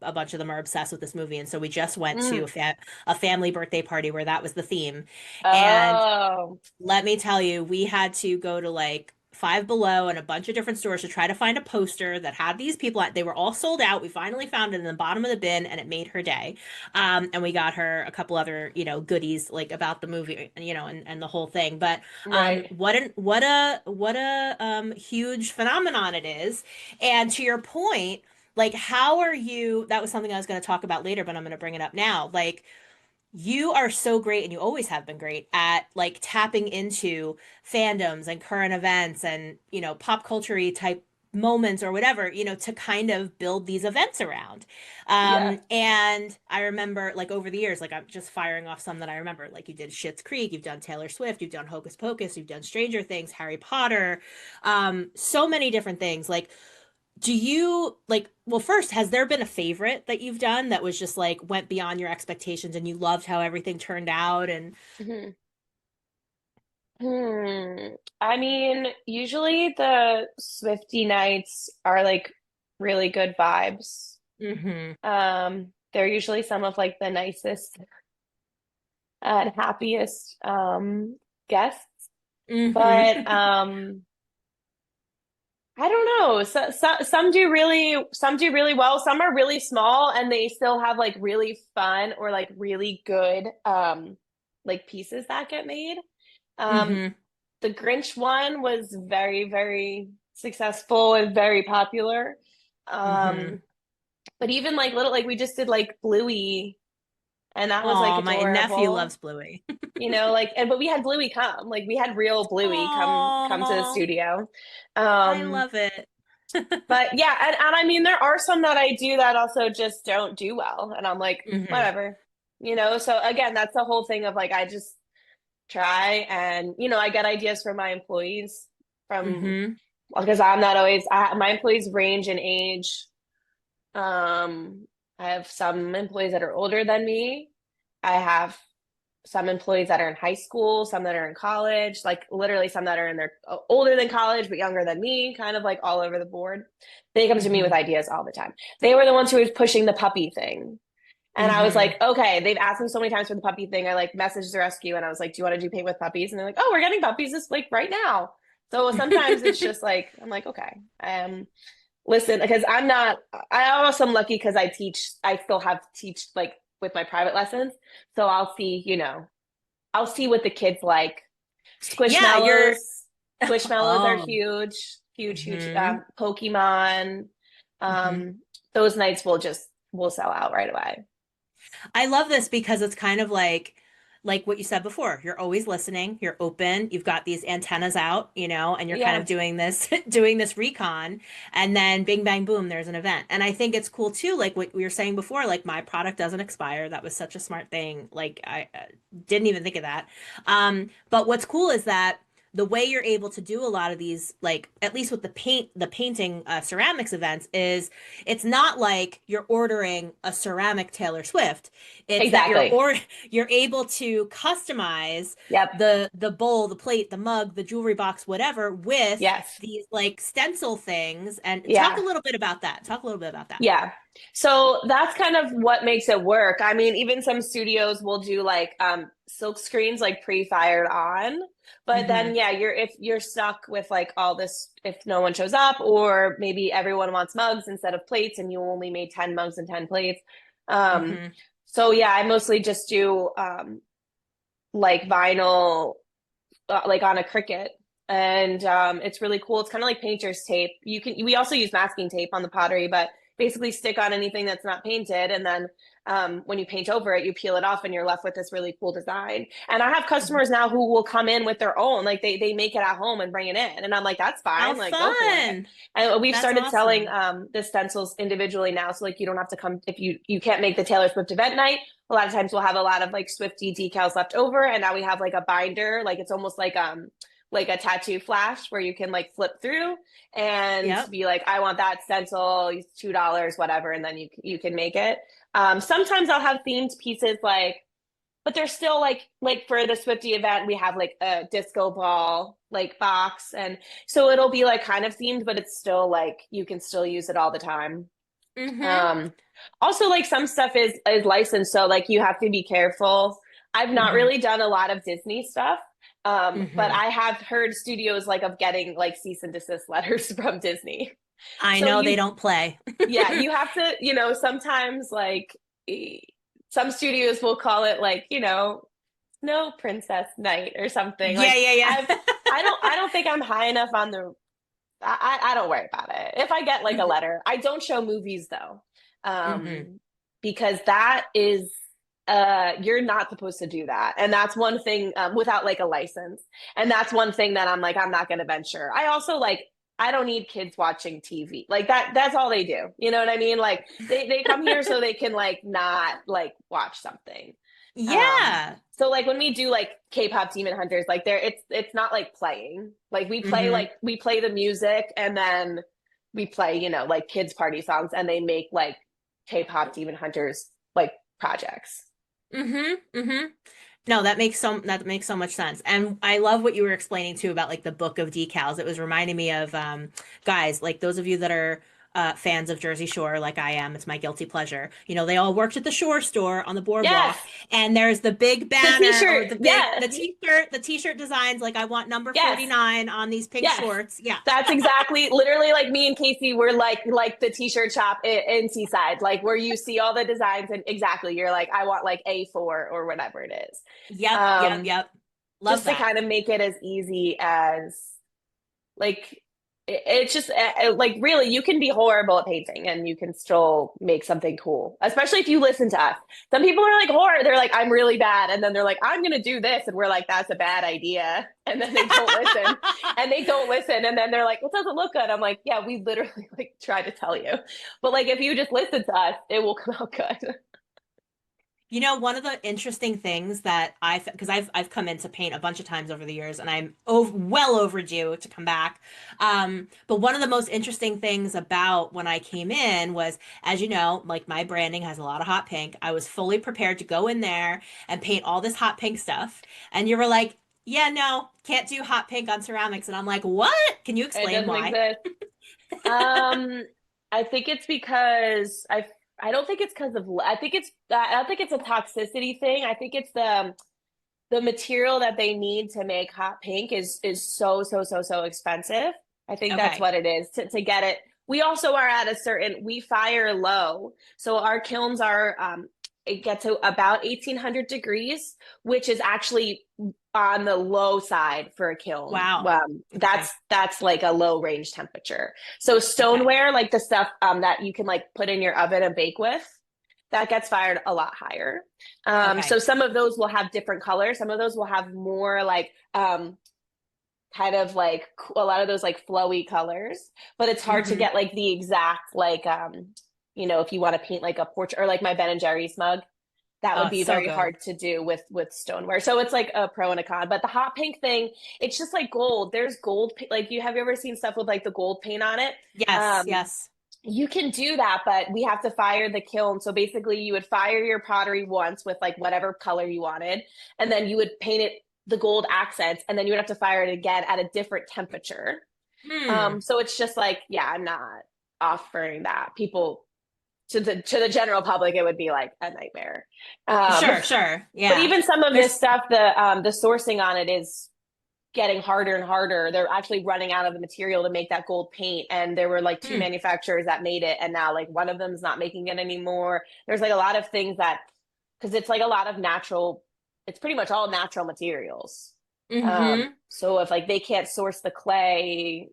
S1: a bunch of them are obsessed with this movie. And so we just went to
S2: Mm.
S1: a family birthday party where that was the theme. And
S2: Oh,
S1: let me tell you, we had to go to like Five Below and a bunch of different stores to try to find a poster that had these people. They were all sold out. We finally found it in the bottom of the bin, and it made her day. And we got her a couple other, goodies like about the movie, and the whole thing. But
S2: right.
S1: what a huge phenomenon it is. And to your point, like, how are you? That was something I was going to talk about later, but I'm going to bring it up now. Like you are so great and you always have been great at like tapping into fandoms and current events and pop culture type moments or whatever to kind of build these events around.
S2: Yeah.
S1: And I remember like over the years, like I'm just firing off some that I remember, like you did Schitt's Creek, you've done Taylor Swift, you've done Hocus Pocus, you've done Stranger Things, Harry Potter, so many different things. Like do you like, well, first, has there been a favorite that you've done that was just like went beyond your expectations and you loved how everything turned out? And
S2: Hmm. I mean, usually the Swifty nights are like really good vibes.
S1: hmm
S2: They're usually some of like the nicest and happiest guests. But
S1: hmm
S2: I don't know. Some do really well. Some are really small and they still have like really fun or like really good like pieces that get made. Um
S1: hmm
S2: the Grinch one was very, very successful and very popular.
S1: hmm
S2: Um but even like little like we just did like Bluey and that was like
S1: Oh, my nephew
S2: adorable.
S1: loves Bluey.
S2: Like, and but we had Bluey come. Like we had real Bluey come to the
S1: Oh,
S2: studio.
S1: I
S2: Um
S1: love it.
S2: But yeah, and I mean, there are some that I do that also just don't do well. And I'm like,
S1: hmm
S2: whatever. So again, that's the whole thing of like, I just try and, I get ideas from my employees from,
S1: hmm
S2: because I'm not always, my employees range in age. I have some employees that are older than me. I have some employees that are in high school, some that are in college, like literally some that are in their older than college but younger than me, kind of like all over the board. They come to me with
S1: hmm
S2: ideas all the time. They were the ones who was pushing the puppy thing. And I was
S1: hmm
S2: like, okay, they've asked me so many times for the puppy thing. I like messaged the rescue and I was like, do you want to do paint with puppies? And they're like, oh, we're getting puppies this like right now. So sometimes it's just like, I'm like, okay. Listen, because I also am lucky because I still have teach like with my private lessons. So I'll see what the kids like.
S1: Yeah, you're.
S2: Squishmallows. Squishmallows are
S1: Oh.
S2: huge, huge, huge.
S1: hmm
S2: Pokemon.
S1: hmm
S2: Those nights will sell out right away.
S1: I love this because it's kind of like like what you said before, you're always listening, you're open, you've got these antennas out, and you're kind of
S2: Yeah,
S1: doing this doing this recon, and then bing bang boom, there's an event. And I think it's cool too, like what we were saying before, like my product doesn't expire. That was such a smart thing. Like I didn't even think of that. But what's cool is that the way you're able to do a lot of these, like at least with the painting ceramics events, is it's not like you're ordering a ceramic Taylor Swift. It's that
S2: exactly.
S1: you're able to customize
S2: Yep.
S1: the bowl, the plate, the mug, the jewelry box, whatever, with
S2: Yes.
S1: these like stencil things. And talk a
S2: Yeah.
S1: little bit about that. Talk a little bit about that.
S2: Yeah. So that's kind of what makes it work. I mean, even some studios will do like silk screens like pre-fired on. But
S1: Hmm.
S2: then yeah, if you're stuck with like all this if no one shows up or maybe everyone wants mugs instead of plates and you only made 10 mugs and 10 plates. Um
S1: Hmm.
S2: so yeah, I mostly just do like vinyl like on a Cricut. And it's really cool. It's kind of like painter's tape. We also use masking tape on the pottery, but basically stick on anything that's not painted. And then when you paint over it, you peel it off and you're left with this really cool design. And I have customers now who will come in with their own, like they make it at home and bring it in. And I'm like, that's
S1: How
S2: fine. Like, go for it.
S1: fun.
S2: And we've
S1: That's
S2: started selling
S1: awesome.
S2: the stencils individually now. So like you don't have to come if you can't make the Taylor Swift event night. A lot of times we'll have a lot of like Swifty decals left over. And now we have like a binder, like it's almost like a tattoo flash where you can like flip through and
S1: Yep.
S2: be like, I want that stencil, $2, whatever, and then you can make it. Sometimes I'll have themed pieces like, but they're still like for the Swifty event, we have like a disco ball like box, and so it'll be like kind of themed, but it's still like you can still use it all the time.
S1: Hmm.
S2: Um, Also, like some stuff is licensed, so like you have to be careful. I've not
S1: Hmm.
S2: really done a lot of Disney stuff, but
S1: Hmm.
S2: I have heard studios like of getting like cease and desist letters from Disney.
S1: I
S2: So
S1: know they don't play.
S2: yeah, you have to, sometimes like some studios will call it like, Snow Princess Night or something.
S1: Yeah,
S2: Like
S1: yeah,
S2: I've,
S1: yeah.
S2: I don't think I'm high enough on the I don't worry about it. If I get like a
S1: Hmm.
S2: letter, I don't show movies though,
S1: Hmm.
S2: because that is you're not supposed to do that, and that's one thing without like a license, and that's one thing that I'm like I'm not going to venture. I also like I don't need kids watching TV like that. That's all they do. You know what I mean? Like they come here so they can like not like watch something.
S1: Yeah.
S2: So like when we do like K-pop Demon Hunters, like there it's not like playing.
S1: Hmm.
S2: We play the music and then we play, like kids party songs and they make like K-pop Demon Hunters like projects.
S1: Hmm. Hmm. No, that makes so much sense. And I love what you were explaining too about like the book of decals. It was reminding me of guys, like those of you that are fans of Jersey Shore, like I am, it's my guilty pleasure. They all worked at the Shore store on the
S2: Yes.
S1: boardwalk, and there's the big
S2: The
S1: banner or
S2: t-shirt.
S1: the big
S2: Yeah.
S1: the t-shirt designs like I want number
S2: Yes.
S1: 49 on these pink
S2: Yes.
S1: shorts. Yeah.
S2: That's exactly literally like me and Casey were like the t-shirt shop in Seaside, like where you see all the designs and exactly you're like, I want like A4 or whatever it is.
S1: Yep, yep,
S2: Um,
S1: yep. Love
S2: just to
S1: that.
S2: kind of make it as easy as like it's just like really you can be horrible at painting and you can still make something cool, especially if you listen to us. Some people are like horror, they're like I'm really bad, and then they're like I'm gonna do this, and we're like that's a bad idea, and then they don't listen, and then they're like it doesn't look good. I'm like yeah, we literally like try to tell you, but like if you just listen to us it will come out good.
S1: One of the interesting things that because I've come in to paint a bunch of times over the years, and I'm well overdue to come back. But one of the most interesting things about when I came in was, as you know, like my branding has a lot of hot pink. I was fully prepared to go in there and paint all this hot pink stuff, and you were like, "Yeah, no, can't do hot pink on ceramics," and I'm like, "What? Can you
S2: It
S1: explain
S2: doesn't
S1: why?"
S2: exist. Um, I think it's because I don't think it's because of I don't think it's a toxicity thing. I think it's the material that they need to make hot pink is so expensive. I think that's
S1: Okay.
S2: what it is to get it. We also are at a certain we fire low. So our kilns are it gets to about 1800 degrees, which is actually on the low side for a kiln.
S1: Wow. Okay.
S2: That's like a low range temperature. So
S1: Okay.
S2: stoneware, like the stuff that you can like put in your oven and bake with, that gets fired a lot higher. So
S1: Okay.
S2: some of those will have different colors. Some of those will have more like kind of like a lot of those like flowy colors, but it's hard to
S1: Hmm.
S2: get like the exact like if you want to paint like a portrait or like my Ben and Jerry's mug, that would
S1: Oh,
S2: be
S1: so
S2: very
S1: good.
S2: hard to do with stoneware. So it's like a pro and a con. But the hot pink thing, it's just like gold. There's gold like you ever seen stuff with like the gold paint on it?
S1: Yes,
S2: Um,
S1: yes.
S2: you can do that, but we have to fire the kiln. So basically, you would fire your pottery once with like whatever color you wanted, and then you would paint it the gold accents, and then you would have to fire it again at a different temperature.
S1: Hmm.
S2: So it's just like, yeah, I'm not offering that. People to the general public, it would be like a nightmare. Um,
S1: Sure, sure.
S2: but
S1: Yeah.
S2: even some of this
S1: There's
S2: stuff, the sourcing on it is getting harder and harder. They're actually running out of the material to make that gold paint. And there were like two
S1: hmm.
S2: manufacturers that made it. And now like one of them is not making it anymore. There's like a lot of things that, because it's like a lot of natural, it's pretty much all natural materials.
S1: Hmm.
S2: So if like they can't source the clay,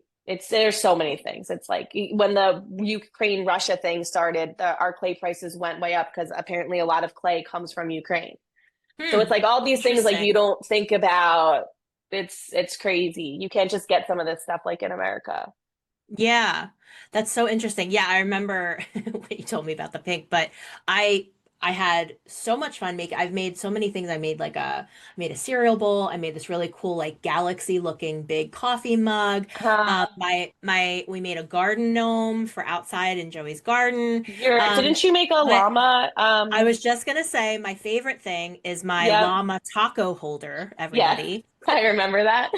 S2: there's so many things. It's like when the Ukraine Russia thing started, our clay prices went way up because apparently a lot of clay comes from Ukraine. So
S1: Hmm.
S2: it's like all these things like you
S1: Interesting.
S2: don't think about. It's crazy. You can't just get some of this stuff like in America.
S1: Yeah, that's so interesting. Yeah, I remember what you told me about the pink, but I I had so much fun making. I've made so many things. I made a cereal bowl. I made this really cool like galaxy looking big coffee mug. We made a garden gnome for outside in Joey's garden. Um,
S2: Didn't you make a
S1: but
S2: llama?
S1: I was just gonna say my favorite thing is my
S2: Yep,
S1: llama taco holder,
S2: yeah,
S1: everybody.
S2: I remember that.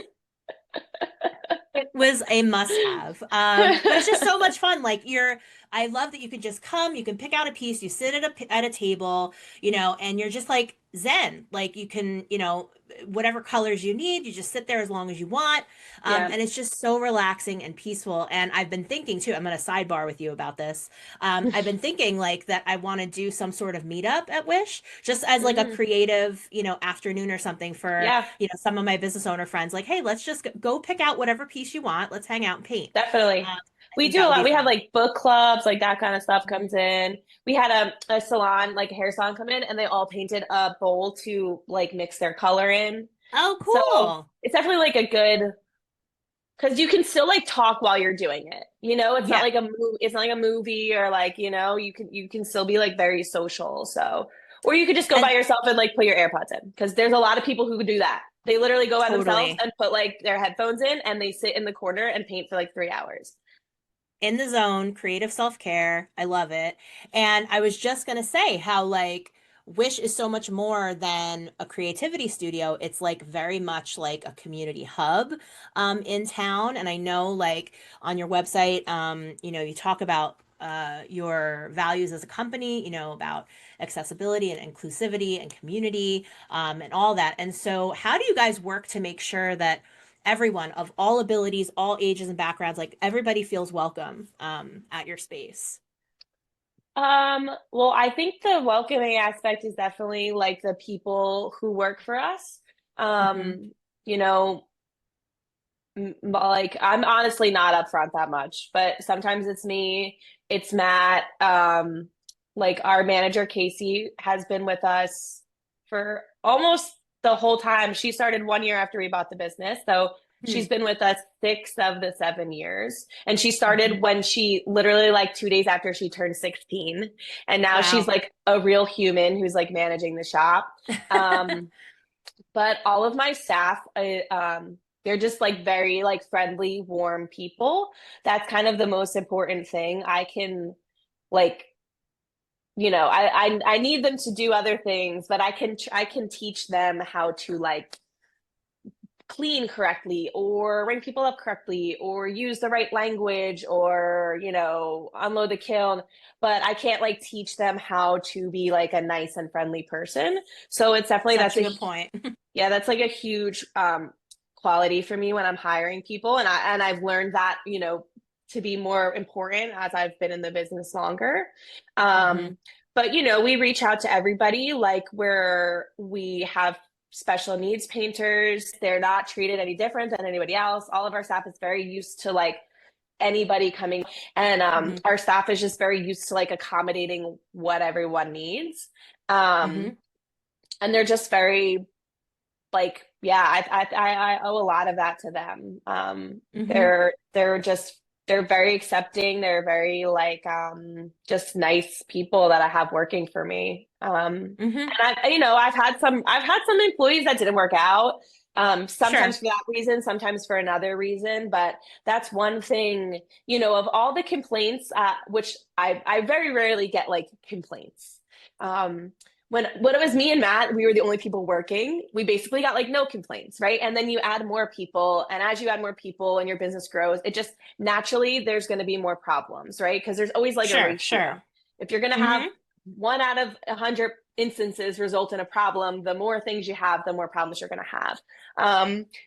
S1: It was a must-have. But it's just so much fun. I love that you can just come, you can pick out a piece, you sit at a table, and you're just like Zen. Like you can, whatever colors you need, you just sit there as long as you want.
S2: Yeah.
S1: And it's just so relaxing and peaceful. And I've been thinking too, I'm going to sidebar with you about this. I've been thinking like that I want to do some sort of meetup at Wish, just as like a
S2: Mm,
S1: creative, afternoon or something for
S2: yeah,
S1: some of my business owner friends, like, hey, let's just go pick out whatever piece you want. Let's hang out and paint.
S2: definitely.
S1: I
S2: We
S1: think
S2: do
S1: that
S2: a
S1: would
S2: lot.
S1: be
S2: We have
S1: fun.
S2: like book clubs, like that kind of stuff comes
S1: Mhm.
S2: in. We had a salon, like a hair salon come in and they all painted a bowl to like mix their color in.
S1: Oh,
S2: So
S1: cool.
S2: it's definitely like a good because you can still like talk while you're doing it. It's not
S1: Yeah.
S2: like a movie. It's not like a movie or like you can still be like very social. So or you could just go by
S1: And
S2: yourself and like put your AirPods in because there's a lot of people who could do that. They literally go by themselves
S1: totally
S2: and put like their headphones in and they sit in the corner and paint for like 3 hours.
S1: in the zone, creative self-care. I love it. And I was just gonna say how like Wish is so much more than a creativity studio. It's like very much like a community hub in town. And I know like on your website, you talk about your values as a company, about accessibility and inclusivity and community and all that. And so how do you guys work to make sure that everyone of all abilities, all ages and backgrounds, like everybody feels welcome at your space?
S2: Well, I think the welcoming aspect is definitely like the people who work for us.
S1: Hmm.
S2: You know, like I'm honestly not upfront that much, but sometimes it's me, it's Matt. Like our manager Casey has been with us for almost the whole time. She started 1 year after we bought the business, so
S1: Hmm.
S2: she's been with us 6 of the 7 years. And she started
S1: Hmm.
S2: when she literally like 2 days after she turned 16, and now she's
S1: Wow.
S2: like a real human who's like managing the shop. Um, but all of my staff, they're just like very like friendly, warm people. That's kind of the most important thing. I can like, I need them to do other things, but I can teach them how to like clean correctly or ring people up correctly or use the right language or unload the kiln, but I can't like teach them how to be like a nice and friendly person. So it's definitely
S1: Such a good point.
S2: yeah, that's like a huge quality for me when I'm hiring people, and I've learned that to be more important as I've been in the business longer.
S1: Hmm.
S2: Um, but we reach out to everybody like where we have special needs painters. They're not treated any different than anybody else. All of our staff is very used to like anybody coming. And
S1: Hmm.
S2: our staff is just very used to like accommodating what everyone needs. Um,
S1: Hmm.
S2: and they're just very like, yeah, I owe a lot of that to them.
S1: Hmm.
S2: They're just they're very accepting. They're very like just nice people that I have working for me.
S1: Hmm.
S2: And I, you know, I've had some employees that didn't work out. Sometimes
S1: Sure.
S2: for that reason, sometimes for another reason. But that's one thing, you know, of all the complaints, which I very rarely get like complaints. Um, when it was me and Matt, we were the only people working. We basically got like no complaints, right? And then you add more people, and as you add more people and your business grows, it just naturally there's going to be more problems, right? Because there's always like a
S1: Sure.
S2: ratio.
S1: Sure.
S2: If you're going to have
S1: Hmm.
S2: one out of 100 instances result in a problem, the more things you have, the more problems you're going to have.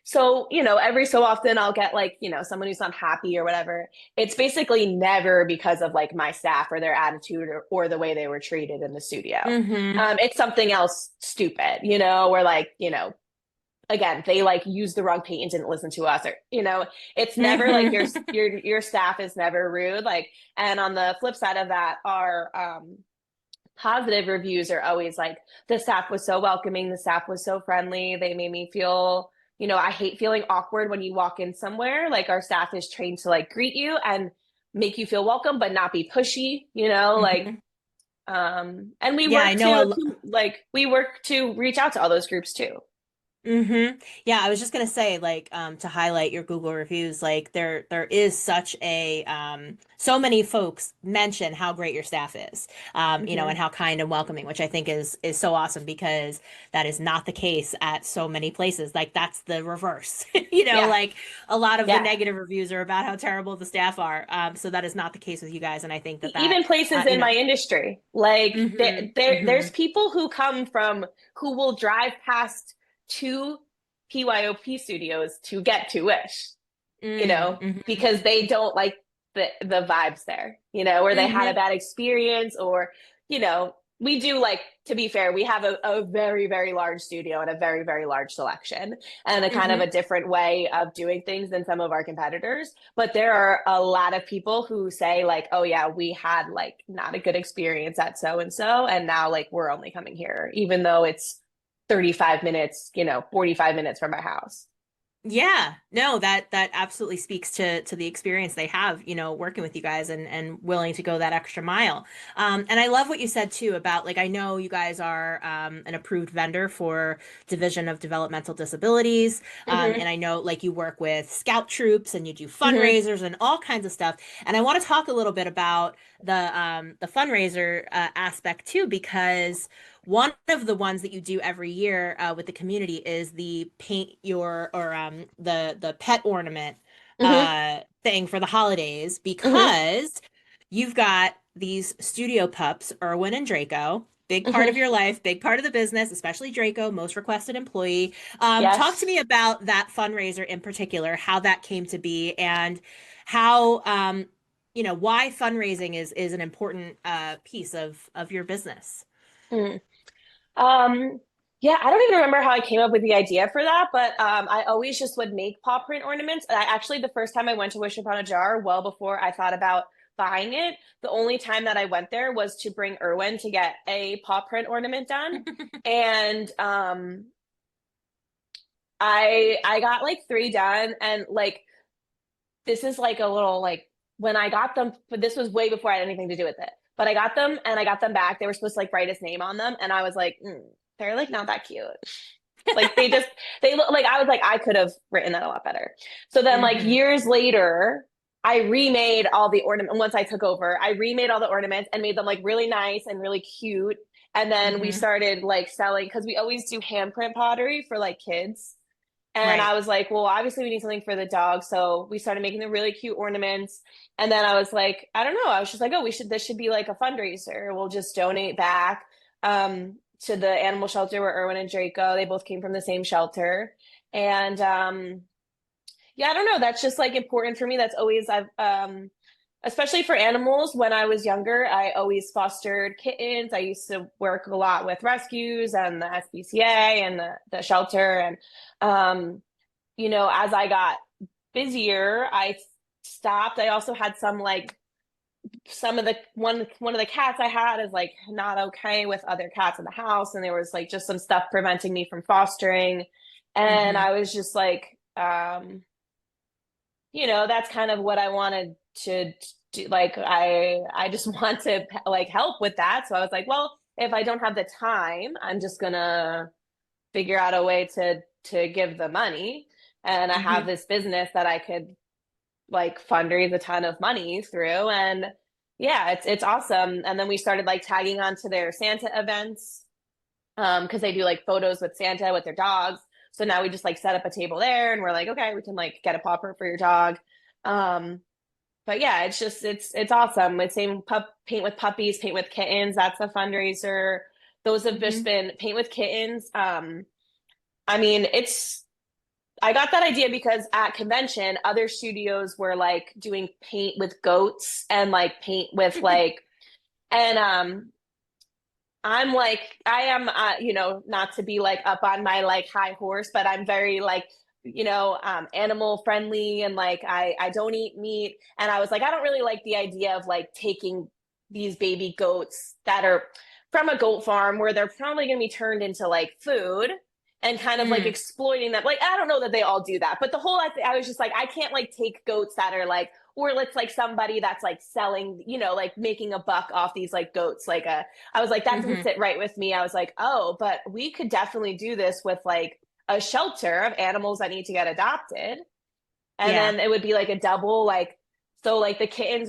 S2: So, you know, every so often I'll get like, you know, someone who's not happy or whatever. It's basically never because of like my staff or their attitude or the way they were treated in the studio.
S1: Hmm.
S2: It's something else stupid, you know, or like, you know, again, they like used the wrong paint and didn't listen to us, or you know, it's never like your staff is never rude. Like, and on the flip side of that, our positive reviews are always like the staff was so welcoming, the staff was so friendly, they made me feel, you know, I hate feeling awkward when you walk in somewhere. Like our staff is trained to like greet you and make you feel welcome but not be pushy, you know, like
S1: Hmm.
S2: and we
S1: Yeah, I
S2: work
S1: know.
S2: we work to reach out to all those groups too.
S1: Yeah, I was just gonna say, like, to highlight your Google reviews, like there is such a so many folks mention how great your staff is, and
S2: Hmm.
S1: how kind and welcoming, which I think is so awesome because that is not the case at so many places. Like that's the reverse.
S2: Yeah.
S1: Like a lot of the
S2: Yeah.
S1: negative reviews are about how terrible the staff are. So that is not the case with you guys, and I think that
S2: Even places
S1: you
S2: in my
S1: know.
S2: industry, like
S1: Hmm.
S2: there's
S1: Hmm.
S2: people who come from who will drive past two PYOP studios to get to Wish, you know,
S1: Hmm.
S2: because they don't like the vibes there, you know, or they had a
S1: Hmm.
S2: bad experience, or you know, we do like to be fair, we have a very very large studio and a very very large selection and a kind of a
S1: Hmm.
S2: different way of doing things than some of our competitors. But there are a lot of people who say like, oh yeah, we had like not a good experience at so and so, and now like we're only coming here even though it's 35 minutes, you know, 45 minutes from my house.
S1: Yeah, no, that absolutely speaks to the experience they have, working with you guys and willing to go that extra mile. And I love what you said too about like I know you guys are an approved vendor for Division of Developmental Disabilities,
S2: Hmm.
S1: and I know like you work with scout troops and you do
S2: Hmm.
S1: fundraisers and all kinds of stuff. And I want to talk a little bit about the fundraiser aspect too because. One of the ones that you do every year with the community is the paint your or the pet ornament
S2: Hmm.
S1: thing for the holidays
S2: Hmm.
S1: because you've got these studio pups, Irwin and Draco. Big part of
S2: Hmm.
S1: your life, big part of the business, especially Draco, most requested employee. Talk to
S2: Yes.
S1: me about that fundraiser in particular, how that came to be, and how why fundraising is an important piece of your business.
S2: Mm. Um, yeah, I don't even remember how I came up with the idea for that, but I always just would make paw print ornaments. And I actually, the first time I went to Wish Upon a Jar, well before I thought about buying it, the only time that I went there was to bring Irwin to get a paw print ornament done. And I got like three done, and like this is like a little like when I got them, but this was way before I had anything to do with it. But I got them and I got them back. They were supposed to like write his name on them, and I was like, they're like not that cute. Like they look like I was like I could have written that a lot better. So then like
S1: Hmm.
S2: years later, I remade all the ornaments. Once I took over, I remade all the ornaments and made them like really nice and really cute. And then we
S1: Hmm.
S2: started like selling because we always do handprint pottery for like kids. And I
S1: Right.
S2: was like, well, obviously we need something for the dog. So we started making the really cute ornaments. And then I was like, I don't know. I was just like, oh, this should be like a fundraiser. We'll just donate back to the animal shelter where Irwin and Draco, they both came from the same shelter. And yeah, I don't know. That's just like important for me. That's always especially for animals. When I was younger, I always fostered kittens. I used to work a lot with rescues and the SPCA and the shelter. And, you know, as I got busier, I stopped. I also had some like some of the one of the cats I had is like not okay with other cats in the house, and there was like just some stuff preventing me from fostering. And
S1: Hmm.
S2: I was just like, that's kind of what I wanted to do. Like I just want to like help with that. So I was like, well, if I don't have the time, I'm just gonna figure out a way to give the money. And I have
S1: Hmm.
S2: this business that I could like fundraise a ton of money through. And yeah, it's awesome. And then we started like tagging onto their Santa events, because they do like photos with Santa with their dogs. So now we just like set up a table there and we're like, okay, we can like get a popper for your dog. Um, but yeah, it's awesome. It's same paint with puppies, paint with kittens. That's a fundraiser. Those have just
S1: Hmm.
S2: been paint with kittens. I mean, it's I got that idea because at convention, other studios were like doing paint with goats and like paint with like, and I'm like, I am, not to be like up on my like high horse, but I'm very like, animal friendly, and like I don't eat meat. And I was like, I don't really like the idea of like taking these baby goats that are from a goat farm where they're probably going to be turned into like food and kind of like
S1: Mm.
S2: exploiting them. Like, I don't know that they all do that, but the whole, I was just like, I can't like take goats that are like, or let's like somebody that's like selling, like making a buck off these like goats. Like I was like, that doesn't
S1: Hmm.
S2: sit right with me. I was like, oh, but we could definitely do this with like a shelter of animals that need to get adopted. And
S1: Yeah.
S2: then it would be like a double, like, so like the kittens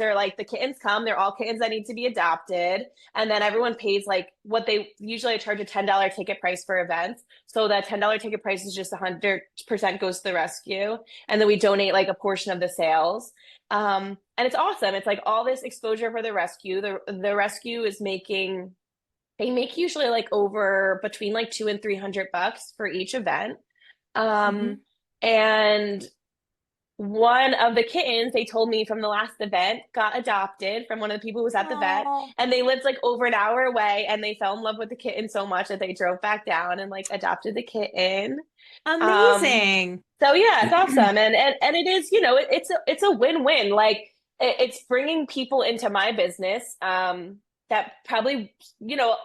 S2: come, they're all kittens that need to be adopted. And then everyone pays like what they usually charge a $10 ticket price for events. So that $10 ticket price is just 100% goes to the rescue. And then we donate like a portion of the sales. And it's awesome. It's like all this exposure for the rescue. The rescue is making they make usually like over between like 200 and 300 bucks for each event. Um,
S1: Hmm.
S2: and one of the kittens they told me from the last event got adopted from one of the people who was at the vet,
S1: Oh,
S2: and they lived like over an hour away, and they fell in love with the kitten so much that they drove back down and like adopted the kitten. Um,
S1: amazing.
S2: so yeah, it's awesome, and it is, it's a win-win. Like it's bringing people into my business. That probably,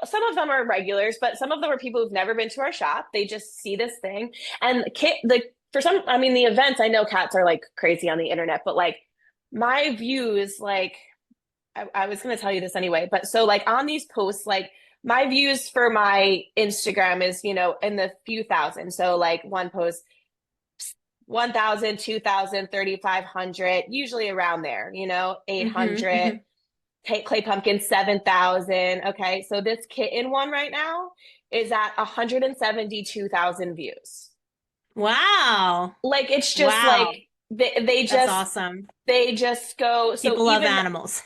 S2: some of them are regulars, but some of them are people who've never been to our shop. They just see this thing, and for some, I mean, the events. I know cats are like crazy on the internet, but like my views, like I was going to tell you this anyway, but so like on these posts, like my views for my Instagram is, in the few thousand. So like one post 1,000, 2,000, 3,500, usually around there,
S1: Hmm.
S2: 800.
S1: Hmm.
S2: Clay pumpkin 7,000. Okay, so this kitten one right now is at 172,000 views.
S1: Wow.
S2: Like it's just like
S1: Wow.
S2: they
S1: That's
S2: just
S1: awesome.
S2: they just go. So
S1: People love
S2: even
S1: animals.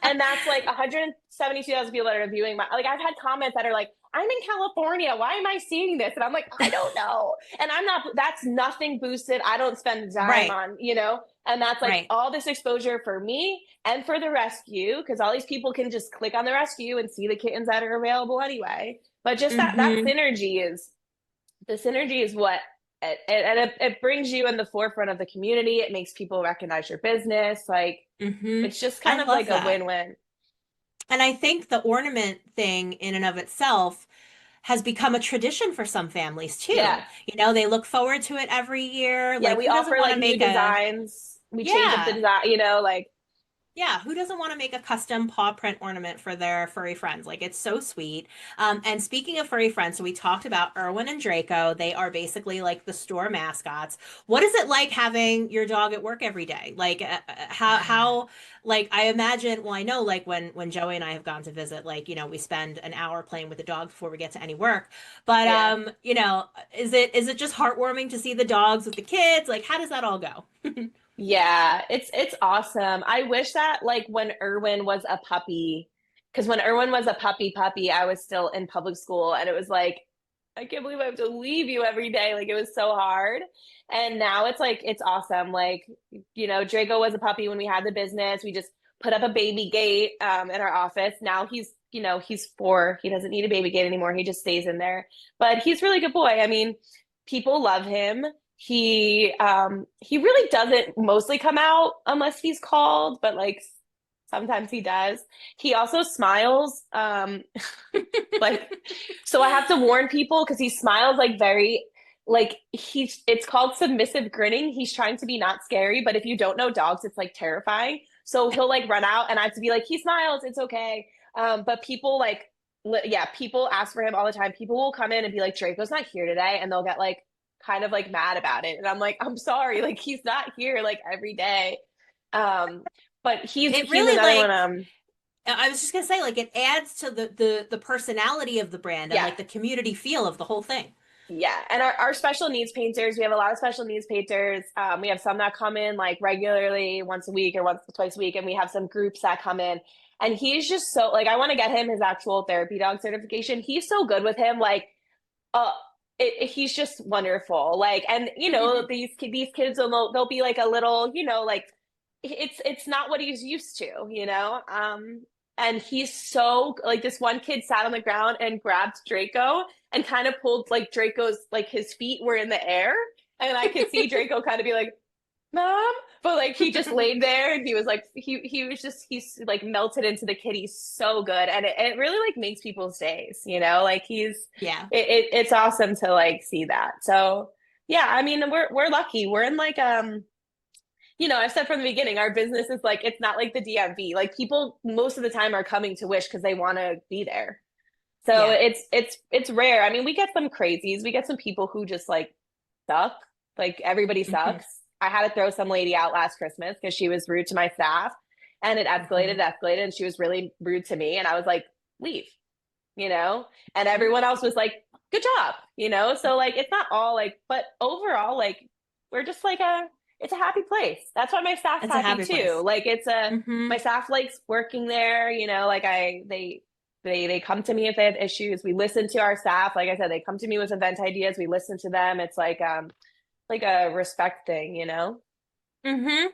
S2: and that's like 172,000 people that are viewing my, like I've had comments that are like, I'm in California. Why am I seeing this? And I'm like, I don't know. And I'm not, that's nothing boosted. I don't spend a dime
S1: Right.
S2: on, and that's like
S1: Right.
S2: all this exposure for me and for the rescue, because all these people can just click on the rescue and see the kittens that are available anyway. But just that
S1: Hmm.
S2: synergy is the synergy is what it brings you in the forefront of the community. It makes people recognize your business. Like
S1: Hmm.
S2: it's just
S1: I
S2: kind of
S1: love
S2: like a
S1: that.
S2: win-win.
S1: And I think the ornament thing in and of itself has become a tradition for some families
S2: Yeah.
S1: too. They look forward to it every year.
S2: Yeah,
S1: Like,
S2: we
S1: who doesn't
S2: offer
S1: want to
S2: like new
S1: make a,
S2: designs. We change up the
S1: yeah,
S2: design, like
S1: yeah, who doesn't want to make a custom paw print ornament for their furry friends? Like, it's so sweet. And speaking of furry friends, so we talked about Irwin and Draco. They are basically like the store mascots. What is it like having your dog at work every day? Like, like, I imagine, well, I know, like, when Joey and I have gone to visit, like, we spend an hour playing with the dog before we get to any work. But,
S2: yeah.
S1: is it just heartwarming to see the dogs with the kids? Like, how does that all go?
S2: Yeah, it's awesome. I wish that like when Irwin was a puppy, because when Irwin was a puppy, I was still in public school, and it was like, I can't believe I have to leave you every day. Like it was so hard. And now it's like it's awesome. Like, Draco was a puppy when we had the business. We just put up a baby gate in our office. Now he's 4. He doesn't need a baby gate anymore. He just stays in there. But he's a really good boy. I mean, people love him. he really doesn't mostly come out unless he's called, but like sometimes he does. He also smiles. Like so I have to warn people because he smiles like very like he's it's called submissive grinning. He's trying to be not scary, but if you don't know dogs, it's like terrifying. So he'll like run out and I have to be like, he smiles, it's okay. But people like yeah, people ask for him all the time. People will come in and be like, Draco's not here today, and they'll get like kind of like mad about it. And I'm like, I'm sorry, like he's not here like every day. Um, but
S1: It
S2: he's
S1: really
S2: another one.
S1: like I was just gonna say, like, it adds to the personality of the brand and
S2: Yeah,
S1: like the community feel of the whole thing.
S2: yeah. And our special needs painters, we have a lot of special needs painters. We have some that come in like regularly once a week or once or twice a week, and we have some groups that come in. And he's just so like I want to get him his actual therapy dog certification. He's so good with him, like uh he's just wonderful. Like, and you know, these kids they'll be like a little, you know, like it's not what he's used to, you know. And he's so like this one kid sat on the ground and grabbed Draco and kind of pulled like Draco's like his feet were in the air, and I could see Draco kind of be like, "Mom," but like he just laid there and he was like he was just he's like melted into the kid. He's so good, and it really like makes people's days, you know. Like
S1: Yeah.
S2: it's awesome to like see that. So yeah, I mean we're lucky. We're in like you know, I've said from the beginning, our business is like it's not like the DMV. Like people most of the time are coming to Wish because they want to be there. So
S1: Yeah.
S2: it's rare. I mean, we get some crazies. We get some people who just like suck. Like everybody
S1: Hmm.
S2: sucks. I had to throw some lady out last Christmas because she was rude to my staff, and it
S1: Hmm.
S2: escalated, and she was really rude to me. And I was like, leave, you know? And
S1: Hmm.
S2: everyone else was like, good job, you know? So like it's not all like, but overall, like we're just like it's a happy place. That's why my staff's
S1: It's a
S2: happy
S1: happy
S2: too.
S1: place.
S2: Like it's a
S1: Hmm.
S2: my staff likes working there, you know, like they come to me if they have issues. We listen to our staff. Like I said, they come to me with event ideas. We listen to them. It's like a respect thing, you know?
S1: Hmm.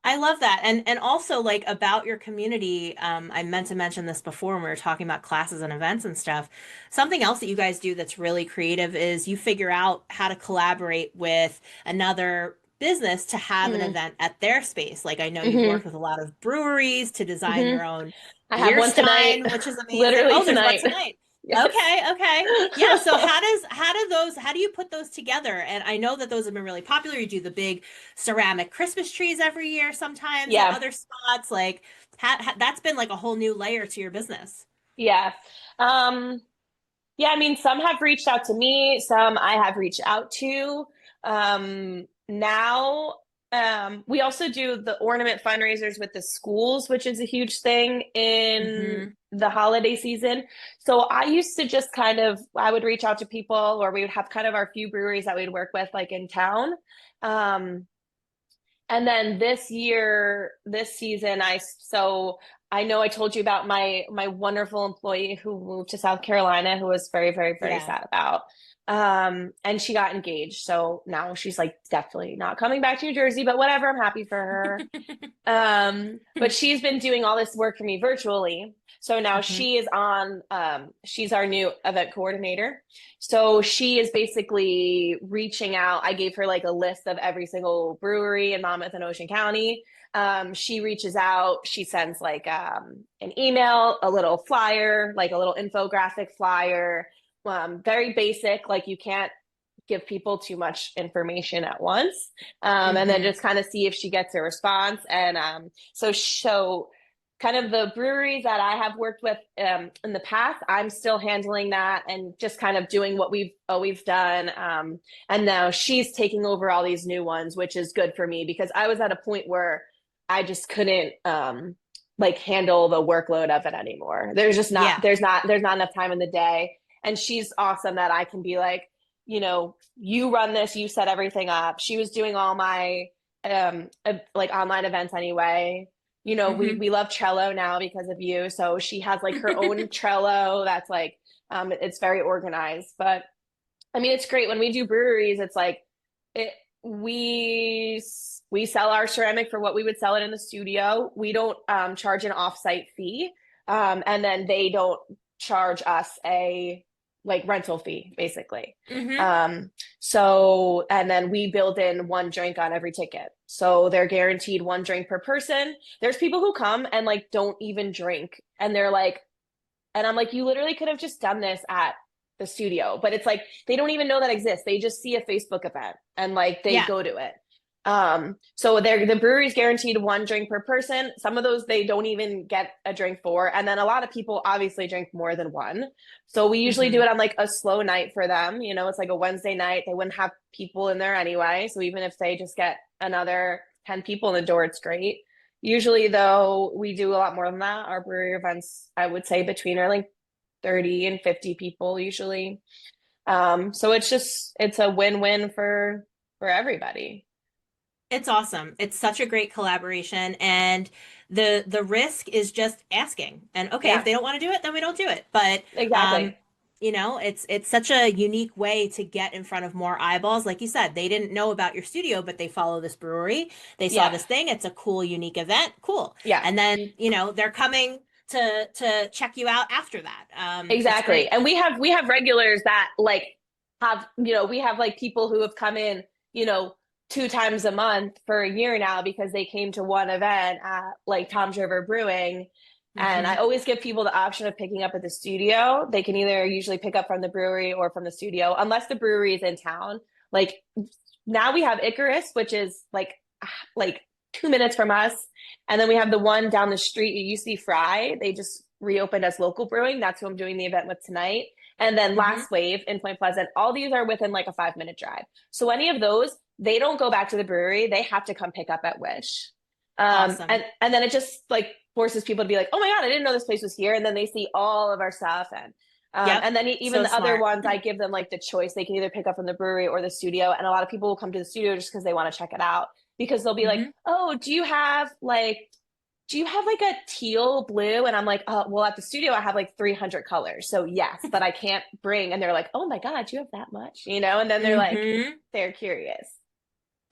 S1: I love that. And also like about your community, I meant to mention this before when we were talking about classes and events and stuff. Something else that you guys do that's really creative is you figure out how to collaborate with another business to have an
S2: Mm-hmm.
S1: event at their space. Like I know you've
S2: Mm-hmm.
S1: worked with a lot of breweries to design
S2: Mm-hmm.
S1: your own
S2: I have
S1: beer
S2: one tonight,
S1: stein, which is amazing.
S2: literally
S1: Oh, there's one
S2: tonight.
S1: tonight.
S2: Yes.
S1: Okay, okay. Yeah, so how do you put those together? And I know that those have been really popular. You do the big ceramic Christmas trees every year sometimes at
S2: Yeah.
S1: other spots. Like that's been like a whole new layer to your business.
S2: Yeah. Um, yeah, I mean, some have reached out to me, some I have reached out to. Now, we also do the ornament fundraisers with the schools, which is a huge thing in
S1: Hmm.
S2: the holiday season. So I used to just kind of, I would reach out to people, or we would have kind of our few breweries that we'd work with, like in town. Um, and then this season, so I know I told you about my wonderful employee who moved to South Carolina, who was very, very, very
S1: Yeah.
S2: sad about. And she got engaged. So now she's like definitely not coming back to New Jersey, but whatever, I'm happy for her. But she's been doing all this work for me virtually. So now
S1: Hmm.
S2: she is on, she's our new event coordinator. So she is basically reaching out. I gave her like a list of every single brewery in Monmouth and Ocean County. She reaches out, she sends like an email, a little flyer, like a little infographic flyer, very basic, like you can't give people too much information at once, and then
S1: Hmm.
S2: just kind of see if she gets a response. And so kind of the breweries that I have worked with in the past, I'm still handling that and just kind of doing what we've always done. And now she's taking over all these new ones, which is good for me because I was at a point where I just couldn't like handle the workload of it anymore.
S1: Yeah.
S2: There's not enough time in the day. And she's awesome that I can be like, you know, you run this, you set everything up. She was doing all my like online events anyway. You know,
S1: Hmm.
S2: we love Trello now because of you. So she has like her own Trello that's like it's very organized. But I mean, it's great when we do breweries, it's like it we sell our ceramic for what we would sell it in the studio. We don't charge an offsite fee. And then they don't charge us a like rental fee, basically.
S1: Hmm.
S2: Um, so, and then we build in one drink on every ticket. So they're guaranteed one drink per person. There's people who come and like don't even drink. And they're like, and I'm like, you literally could have just done this at the studio, but it's like they don't even know that exists. They just see a Facebook event and like they
S1: Yeah.
S2: go to it. So the brewery's guaranteed one drink per person. Some of those they don't even get a drink for, and then a lot of people obviously drink more than one. So we usually do
S1: Hmm.
S2: it on like a slow night for them. You know, it's like a Wednesday night. They wouldn't have people in there anyway. So even if they just get another 10 people in the door, it's great. Usually, though, we do a lot more than that. Our brewery events, I would say, between are like 30 and 50 people usually. So it's a win-win for everybody.
S1: It's awesome. It's such a great collaboration, and the risk is just asking. And okay, if
S2: Yeah,
S1: they don't want to do it, then we don't do it. But
S2: exactly.
S1: it's such a unique way to get in front of more eyeballs. Like you said, they didn't know about your studio, but they follow this brewery. They saw
S2: Yeah,
S1: this thing. It's a cool, unique event. Cool.
S2: yeah,
S1: And then, they're coming to check you out after that. It's
S2: exactly.
S1: great.
S2: And we have regulars that like have, we have like people who have come in, you know, 2 times a month for a year now because they came to one event at like Tom's River Brewing. And I
S1: Hmm.
S2: always give people the option of picking up at the studio. They can either usually pick up from the brewery or from the studio, unless the brewery is in town. Like now we have Icarus, which is like 2 minutes from us. And then we have the one down the street. It used to be Fry. They just reopened as local brewing. That's who I'm doing the event with tonight. And then
S1: Hmm.
S2: Last Wave in Point Pleasant. All these are within like a 5 minute drive. So any of those, they don't go back to the brewery. They have to come pick up at Wish.
S1: Awesome.
S2: And then it just like forces people to be like, oh my God, I didn't know this place was here. And then they see all of our stuff.
S1: Yep.
S2: And then even
S1: So
S2: the other
S1: smart.
S2: ones, I give them like the choice. They can either pick up from the brewery or the studio. And a lot of people will come to the studio just because they want to check it out because they'll be like,
S1: Hmm.
S2: oh, do you have like a teal blue? And I'm like, well, at the studio, I have like 300 colors. So yes, but I can't bring. And they're like, oh my God, you have that much, And then
S1: Hmm.
S2: they're curious.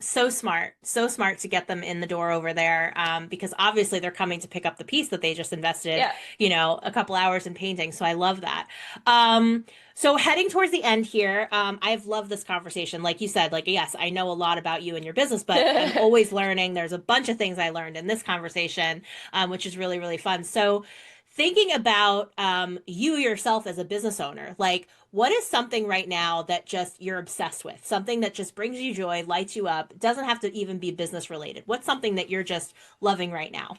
S1: So smart to get them in the door over there, because obviously they're coming to pick up the piece that they just invested,
S2: Yeah.
S1: a couple hours in painting. So I love that. Um, so heading towards the end here, I've loved this conversation. Like you said, like, yes, I know a lot about you and your business, but I'm always learning. There's a bunch of things I learned in this conversation, which is really, really fun. So thinking about you yourself as a business owner, like, what is something right now that just you're obsessed with? Something that just brings you joy, lights you up, doesn't have to even be business related. What's something that you're just loving right now?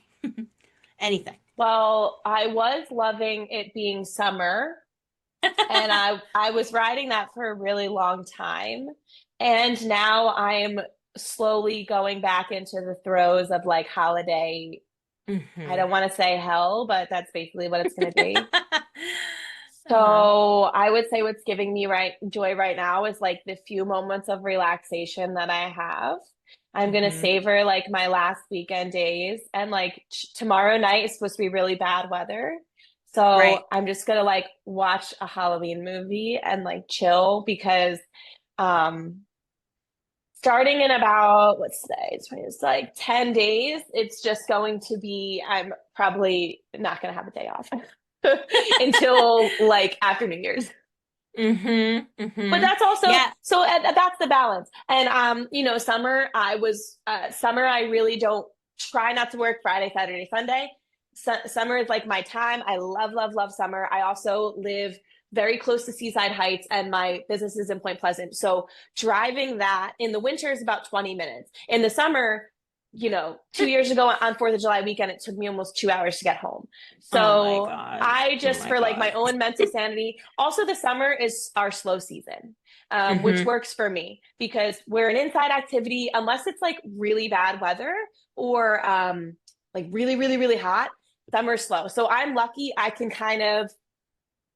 S1: Anything.
S2: Well, I was loving it being summer, and I was riding that for a really long time. And now I'm slowly going back into the throes of like holiday. I
S1: Hmm.
S2: don't want to say hell, but that's basically what it's going to be.
S1: Uh-huh.
S2: So I would say what's giving me joy right now is like the few moments of relaxation that I have. I'm gonna
S1: Hmm.
S2: savor like my last weekend days, and like tomorrow night is supposed to be really bad weather.
S1: Right.
S2: So I'm just gonna like watch a Halloween movie and like chill because um starting in about what's today? It's like 10 days. It's just going to be, I'm probably not gonna have a day off until like after New Year's.
S1: Hmm.
S2: But
S1: Hmm.
S2: that's also
S1: Yeah.
S2: so that's the balance. And summer I really don't try not to work Friday, Saturday, Sunday. Summer is like my time. I love, love, love summer. I also live very close to Seaside Heights and my business is in Point Pleasant. So driving that in the winter is about 20 minutes. In the summer, 2 years ago on 4th of July weekend, it took me almost 2 hours to get home.
S1: Oh my
S2: So
S1: God.
S2: I
S1: Oh
S2: just,
S1: my
S2: for like my
S1: God.
S2: own mental sanity, also the summer is our slow season, which
S1: Hmm.
S2: works for me because we're an inside activity, unless it's like really bad weather or like really, really, really hot, summer's slow. So I'm lucky I can kind of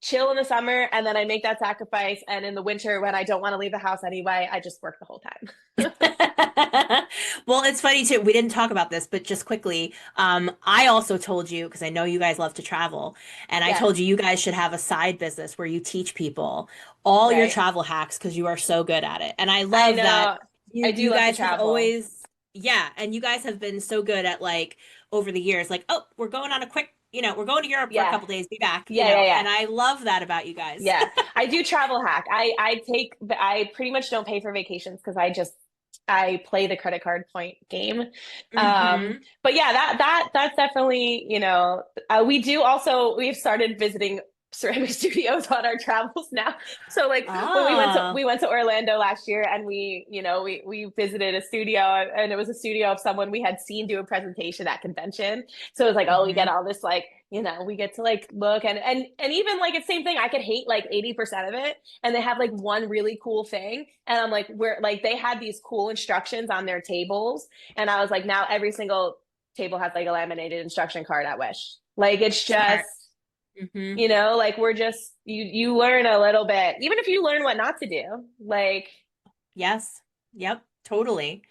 S2: chill in the summer and then I make that sacrifice. And in the winter, when I don't want to leave the house anyway, I just work the whole time.
S1: Well, it's funny too. We didn't talk about this, but just quickly, I also told you because I know you guys love to travel, and I
S2: Yes,
S1: told you you guys should have a side business where you teach people all your
S2: right.
S1: travel hacks because you are so good at it. And I
S2: I
S1: love that
S2: know.
S1: you
S2: I do
S1: you
S2: love to
S1: guys have
S2: travel.
S1: always, yeah, and you guys have been so good at like over the years, like, oh, we're going on a quick, we're going to Europe for a
S2: Yeah.
S1: couple days, be back,
S2: Yeah, yeah, yeah.
S1: and I love that about you guys.
S2: Yeah. I do travel hack. I pretty much don't pay for vacations because I play the credit card point game.
S1: Hmm.
S2: But yeah, that's definitely, we've started visiting ceramic studios on our travels now. So like when
S1: Oh.
S2: we went to Orlando last year and we visited a studio and it was a studio of someone we had seen do a presentation at convention. So it was like, oh, we get
S1: Hmm.
S2: all this like, we get to like look and even like it's same thing. I could hate like 80% of it and they have like one really cool thing and I'm like we're like they had these cool instructions on their tables and I was like now every single table has like a laminated instruction card at Wish. Like it's just
S1: Smart. Hmm.
S2: like we're just you learn a little bit even if you learn what not to do. Like
S1: Yes. Yep. Totally.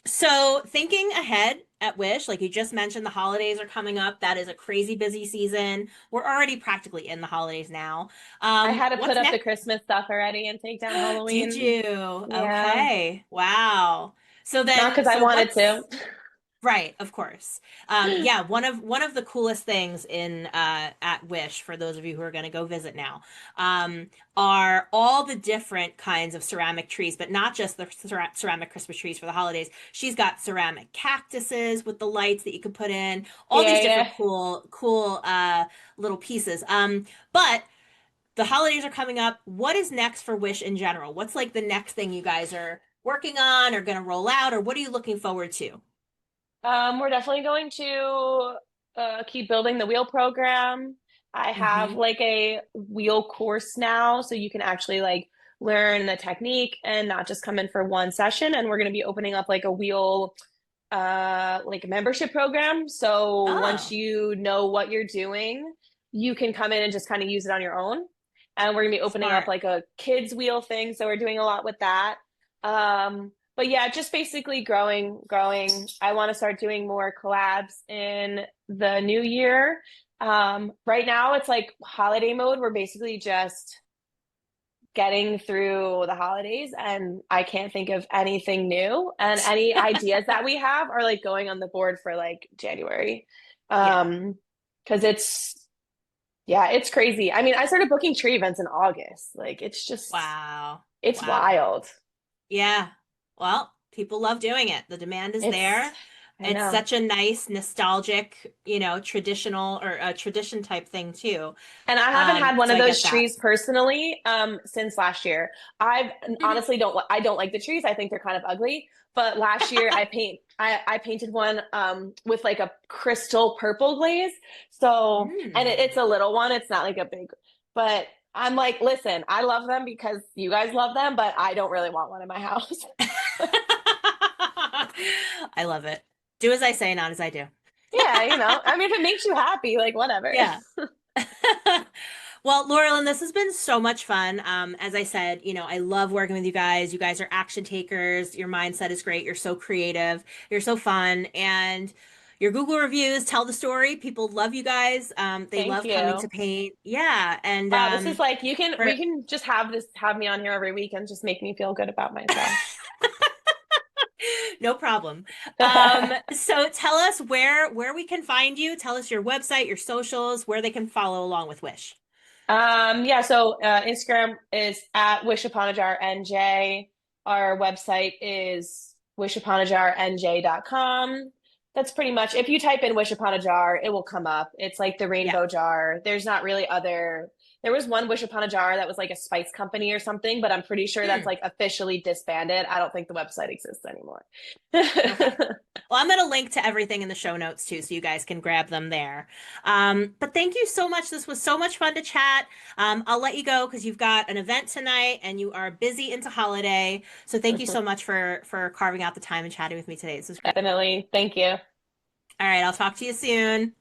S1: So thinking ahead at Wish, like you just mentioned, the holidays are coming up. That is a crazy busy season. We're already practically in the holidays now.
S2: I had to put
S1: What's
S2: up the
S1: next?
S2: Christmas stuff already and take down
S1: Did
S2: Halloween.
S1: you?
S2: Yeah.
S1: Okay. Wow. So
S2: Not
S1: then,
S2: because I
S1: so
S2: wanted to.
S1: what's right, of course. Yeah, one of the coolest things in at Wish, for those of you who are going to go visit now, um, are all the different kinds of ceramic trees, but not just the ceramic Christmas trees for the holidays. She's got ceramic cactuses with the lights that you could put in, all these
S2: Yeah,
S1: different
S2: yeah.
S1: cool little pieces. But the holidays are coming up. What is next for Wish in general? What's like the next thing you guys are working on or going to roll out, or what are you looking forward to?
S2: We're definitely going to keep building the wheel program. I have
S1: Hmm.
S2: like a wheel course now, so you can actually like learn the technique and not just come in for one session. And we're going to be opening up like a wheel like a membership program. So once
S1: Oh,
S2: you know what you're doing, you can come in and just kind of use it on your own. And we're gonna be opening up
S1: smart.
S2: like a kids wheel thing. So we're doing a lot with that. But yeah, just basically growing. I want to start doing more collabs in the new year. Right now it's like holiday mode. We're basically just getting through the holidays and I can't think of anything new. And any ideas that we have are like going on the board for like January.
S1: Yeah.
S2: Because yeah, it's crazy. I mean, I started booking tree events in August. Like
S1: Wow.
S2: it's
S1: Wow.
S2: wild.
S1: Yeah. Well, people love doing it. The demand is
S2: It's
S1: there.
S2: I
S1: It's
S2: know.
S1: such a nice, nostalgic, traditional or a tradition type thing too.
S2: And I haven't had one
S1: So
S2: of
S1: I
S2: those
S1: get that.
S2: trees personally since last year. I
S1: Mhm.
S2: honestly don't like the trees. I think they're kind of ugly. But last year I painted one with like a crystal purple glaze. So and it's
S1: Mm.
S2: a little one. It's not like a big, but I'm like, listen, I love them because you guys love them, but I don't really want one in my house.
S1: I love it. Do as I say, not as I do.
S2: Yeah, I mean, if it makes you happy, like whatever.
S1: Yeah. Well, Laurelyn, this has been so much fun. As I said, I love working with you guys. You guys are action takers. Your mindset is great. You're so creative. You're so fun. And your Google reviews tell the story. People love you guys. They
S2: Thank
S1: love coming to
S2: you.
S1: paint. Yeah. And
S2: Wow, this is like we
S1: for
S2: can just have me on here every week and just make me feel good about myself.
S1: no problem. So tell us where we can find you. Tell us your website, your socials, where they can follow along with Wish.
S2: Yeah, so Instagram is at Wish Upon a Jar NJ. Our website is wishuponajarnj.com. That's pretty much if you type in Wish Upon a Jar, it will come up. It's like the
S1: Yeah.
S2: rainbow jar. There's not really there was one Wish Upon a Jar that was like a spice company or something, but I'm pretty sure that's
S1: Hmm.
S2: like officially disbanded. I don't think the website exists anymore.
S1: Okay. Well, I'm going to link to everything in the show notes too, so you guys can grab them there. But thank you so much. This was so much fun to chat. I'll let you go because you've got an event tonight and you are busy into holiday. So thank you so much for carving out the time and chatting with me today. This was great.
S2: Definitely. Thank you.
S1: All right, I'll talk to you soon.